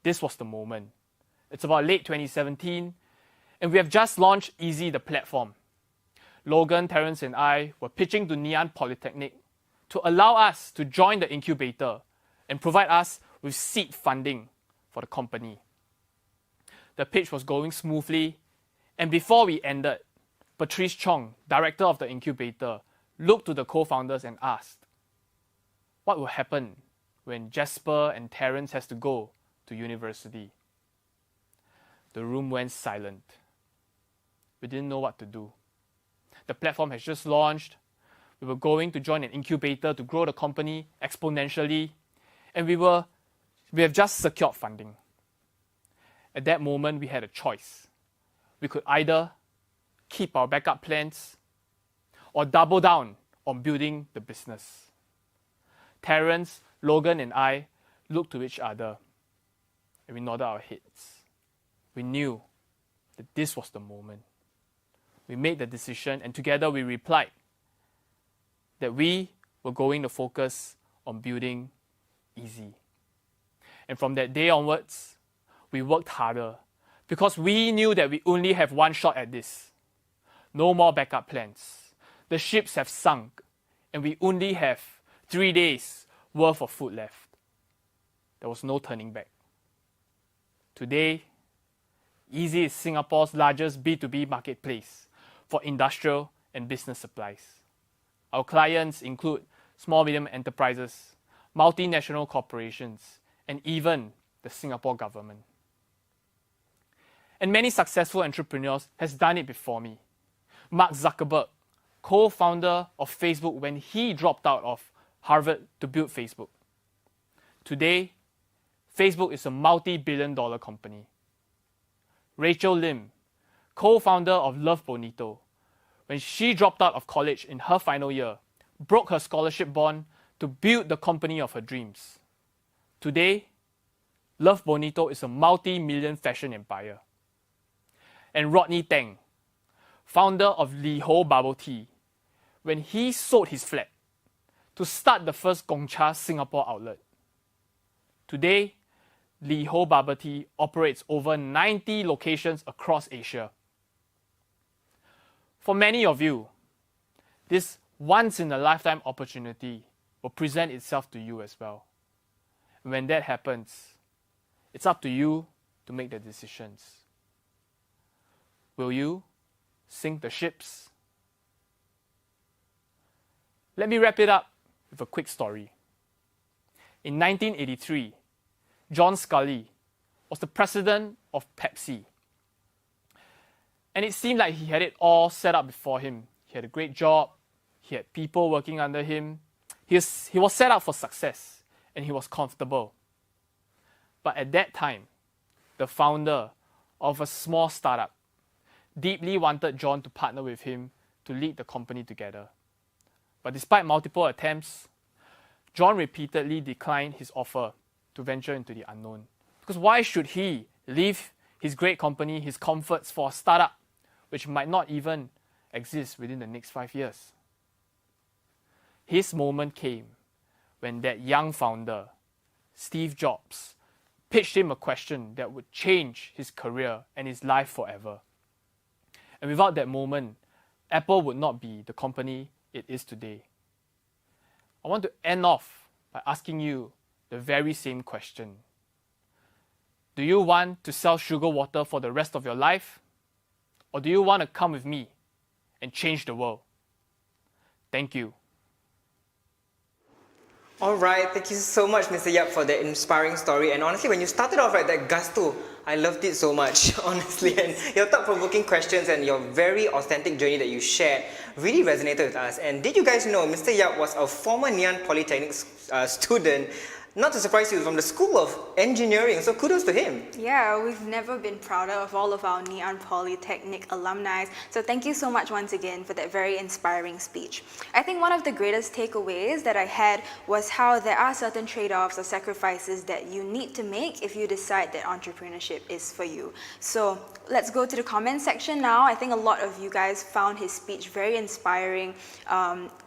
Speaker 15: this was the moment. It's about late 2017, and we have just launched Easy, the platform. Logan, Terrence, and I were pitching to NgeeAnnPolytechnic to allow us to join the incubator and provide us with seed funding for the company. The pitch was going smoothly, and before we ended, Patrice Chong, director of the incubator, looked to the co-founders and asked, what will happen when Jasper and Terrence has to go to university? The room went silent. We didn't know what to do. The platform has just launched. We were going to join an incubator to grow the company exponentially, and we have just secured funding. At that moment, we had a choice. We could either keep our backup plans or double down on building the business. Terrence, Logan, and I looked to each other and we nodded our heads. We knew that this was the moment. We made the decision, and together we replied that we were going to focus on building Easy. And from that day onwards, we worked harder because we knew that we only have one shot at this. No more backup plans. The ships have sunk, and we only have 3 days worth of food left. There was no turning back. Today, Easy is Singapore's largest B2B marketplace for industrial and business supplies. Our clients include small medium enterprises, multinational corporations, and even the Singapore government. And many successful entrepreneurs has done it before me. Mark Zuckerberg, co-founder of Facebook when he dropped out of Harvard to build Facebook. Today, Facebook is a multi-billion-dollar company. Rachel Lim, co-founder of Love Bonito, when she dropped out of college in her final year, broke her scholarship bond to build the company of her dreams. Today, Love Bonito is a multi-million fashion empire. And Rodney Tang, founder of LiHo Bubble Tea, when he sold his flat to start the first Gongcha Singapore outlet. Today, LiHo Bubble Tea operates over 90 locations across Asia. For many of you, this once-in-a-lifetime opportunity will present itself to you as well. And when that happens, it's up to you to make the decisions. Will you sink the ships? Let me wrap it up with a quick story. In 1983, John Scully was the president of Pepsi. And it seemed like he had it all set up before him. He had a great job, he had people working under him. He was set up for success, and he was comfortable. But at that time, the founder of a small startup deeply wanted John to partner with him to lead the company together. But despite multiple attempts, John repeatedly declined his offer to venture into the unknown. Because why should he leave his great company, his comforts, for a startup which might not even exist within the next 5 years? His moment came when that young founder, Steve Jobs, pitched him a question that would change his career and his life forever. And without that moment, Apple would not be the company it is today. I want to end off by asking you the very same question. Do you want to sell sugar water for the rest of your life? Or do you want to come with me and change the world? Thank you.
Speaker 2: All right, thank you so much, Mr. Yap, for that inspiring story. And honestly, when you started off, right, that gusto, I loved it so much, honestly. And your thought-provoking questions and your very authentic journey that you shared really resonated with us. And did you guys know Mr. Yap was a former Ngee Ann Polytechnic student? Not to surprise you, from the School of Engineering, so kudos to him.
Speaker 1: Yeah, we've never been prouder of all of our Ngee Ann Polytechnic alumni, so thank you so much once again for that very inspiring speech. I think one of the greatest takeaways that I had was how there are certain trade-offs or sacrifices that you need to make if you decide that entrepreneurship is for you. So let's go to the comment section now. I think a lot of you guys found his speech very inspiring.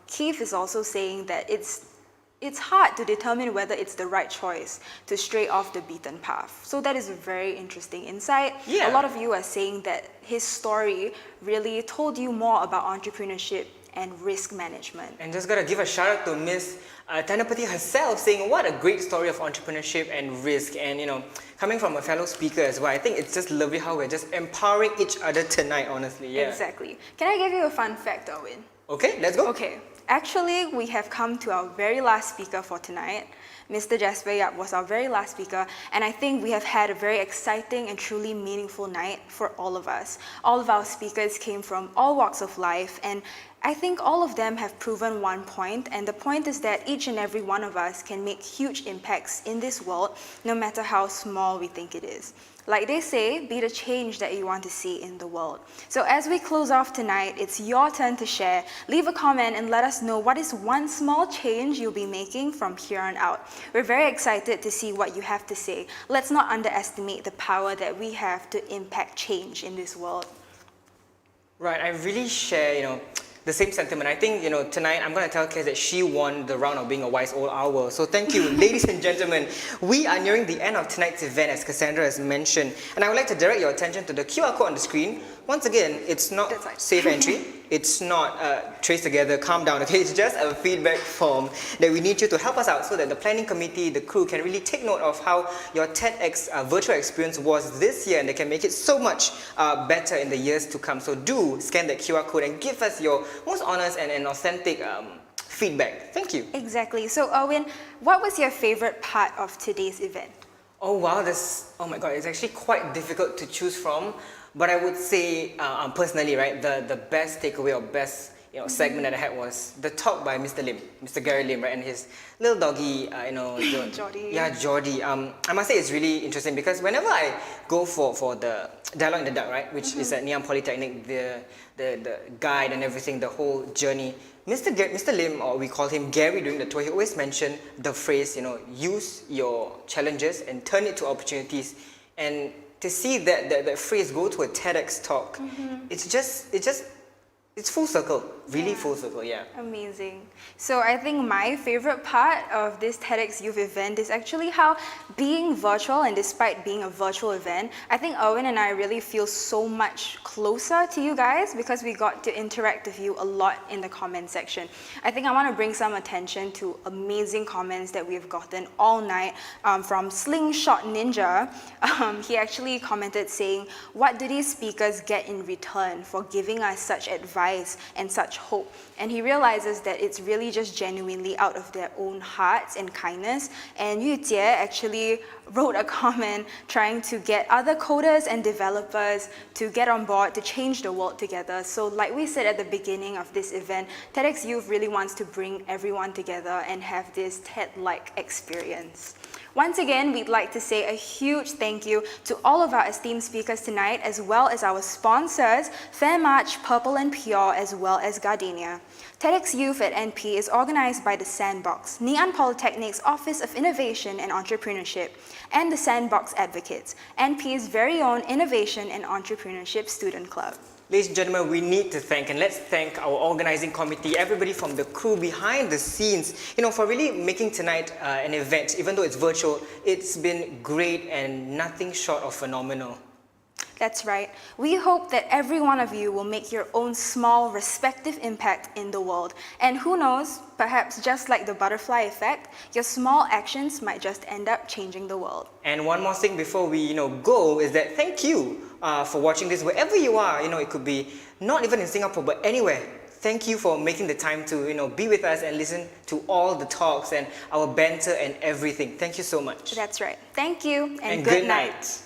Speaker 1: Keith is also saying that it's hard to determine whether it's the right choice to stray off the beaten path. So that is a very interesting insight.
Speaker 2: Yeah.
Speaker 1: A lot of you are saying that his story really told you more about entrepreneurship and risk management.
Speaker 2: And just gotta give a shout out to Miss Thanapathy herself, saying what a great story of entrepreneurship and risk. And you know, coming from a fellow speaker as well, I think it's just lovely how we're just empowering each other tonight, honestly. Yeah.
Speaker 1: Exactly. Can I give you a fun fact, Owen?
Speaker 2: Okay, let's go.
Speaker 1: Okay. Actually, we have come to our very last speaker for tonight. Mr. Jasper Yap was our very last speaker, and I think we have had a very exciting and truly meaningful night for all of us. All of our speakers came from all walks of life, and I think all of them have proven one point, and the point is that each and every one of us can make huge impacts in this world, no matter how small we think it is. Like they say, be the change that you want to see in the world. So as we close off tonight, it's your turn to share. Leave a comment and let us know what is one small change you'll be making from here on out. We're very excited to see what you have to say. Let's not underestimate the power that we have to impact change in this world.
Speaker 2: Right, I really share, the same sentiment. I think, tonight I'm going to tell Kes that she won the round of being a wise old owl. So thank you, ladies and gentlemen. We are nearing the end of tonight's event, as Cassandra has mentioned. And I would like to direct your attention to the QR code on the screen once again, it's not safe entry. It's not trace together, calm down, okay? It's just a feedback form that we need you to help us out so that the planning committee, the crew can really take note of how your TEDx virtual experience was this year, and they can make it so much better in the years to come. So do scan that QR code and give us your most honest and authentic feedback. Thank you.
Speaker 1: Exactly. So Erwin, what was your favorite part of today's event?
Speaker 2: Oh wow, oh my god, it's actually quite difficult to choose from. But I would say, personally, right, the best takeaway or best segment that I had was the talk by Mr. Lim, Mr. Gary Lim, right, and his little doggy,
Speaker 1: Jordie.
Speaker 2: Yeah, Jordie. I must say it's really interesting because whenever I go for the Dialogue in the Dark, right, which is at Ngee Ann Polytechnic, the guide and everything, the whole journey, Mr. Lim, or we call him Gary during the tour, he always mentioned the phrase, use your challenges and turn it to opportunities. And to see that phrase go to a TEDx talk, it's full circle, really full circle, yeah.
Speaker 1: Amazing. So I think my favorite part of this TEDx Youth event is actually how being virtual, and despite being a virtual event, I think Erwin and I really feel so much closer to you guys because we got to interact with you a lot in the comment section. I think I want to bring some attention to amazing comments that we've gotten all night from Slingshot Ninja. He actually commented saying, "What do these speakers get in return for giving us such advice and such hope?" And he realizes that it's really just genuinely out of their own hearts and kindness. And Yu Jie actually wrote a comment trying to get other coders and developers to get on board to change the world together. So like we said at the beginning of this event, TEDx Youth really wants to bring everyone together and have this TED-like experience. Once again, we'd like to say a huge thank you to all of our esteemed speakers tonight, as well as our sponsors, Fairmarch, Purple and Pure, as well as Gardenia. TEDx Youth at NP is organized by the Sandbox, Ngee Ann Polytechnic's Office of Innovation and Entrepreneurship, and the Sandbox Advocates, NP's very own Innovation and Entrepreneurship Student Club.
Speaker 2: Ladies and gentlemen, we need to thank, and let's thank our organizing committee, everybody from the crew behind the scenes, for really making tonight an event. Even though it's virtual, it's been great and nothing short of phenomenal.
Speaker 1: That's right. We hope that every one of you will make your own small, respective impact in the world. And who knows, perhaps just like the butterfly effect, your small actions might just end up changing the world.
Speaker 2: And one more thing before we, go is that thank you for watching this wherever you are. It could be not even in Singapore, but anywhere. Thank you for making the time to, be with us and listen to all the talks and our banter and everything. Thank you so much.
Speaker 1: That's right. Thank you and
Speaker 2: good night.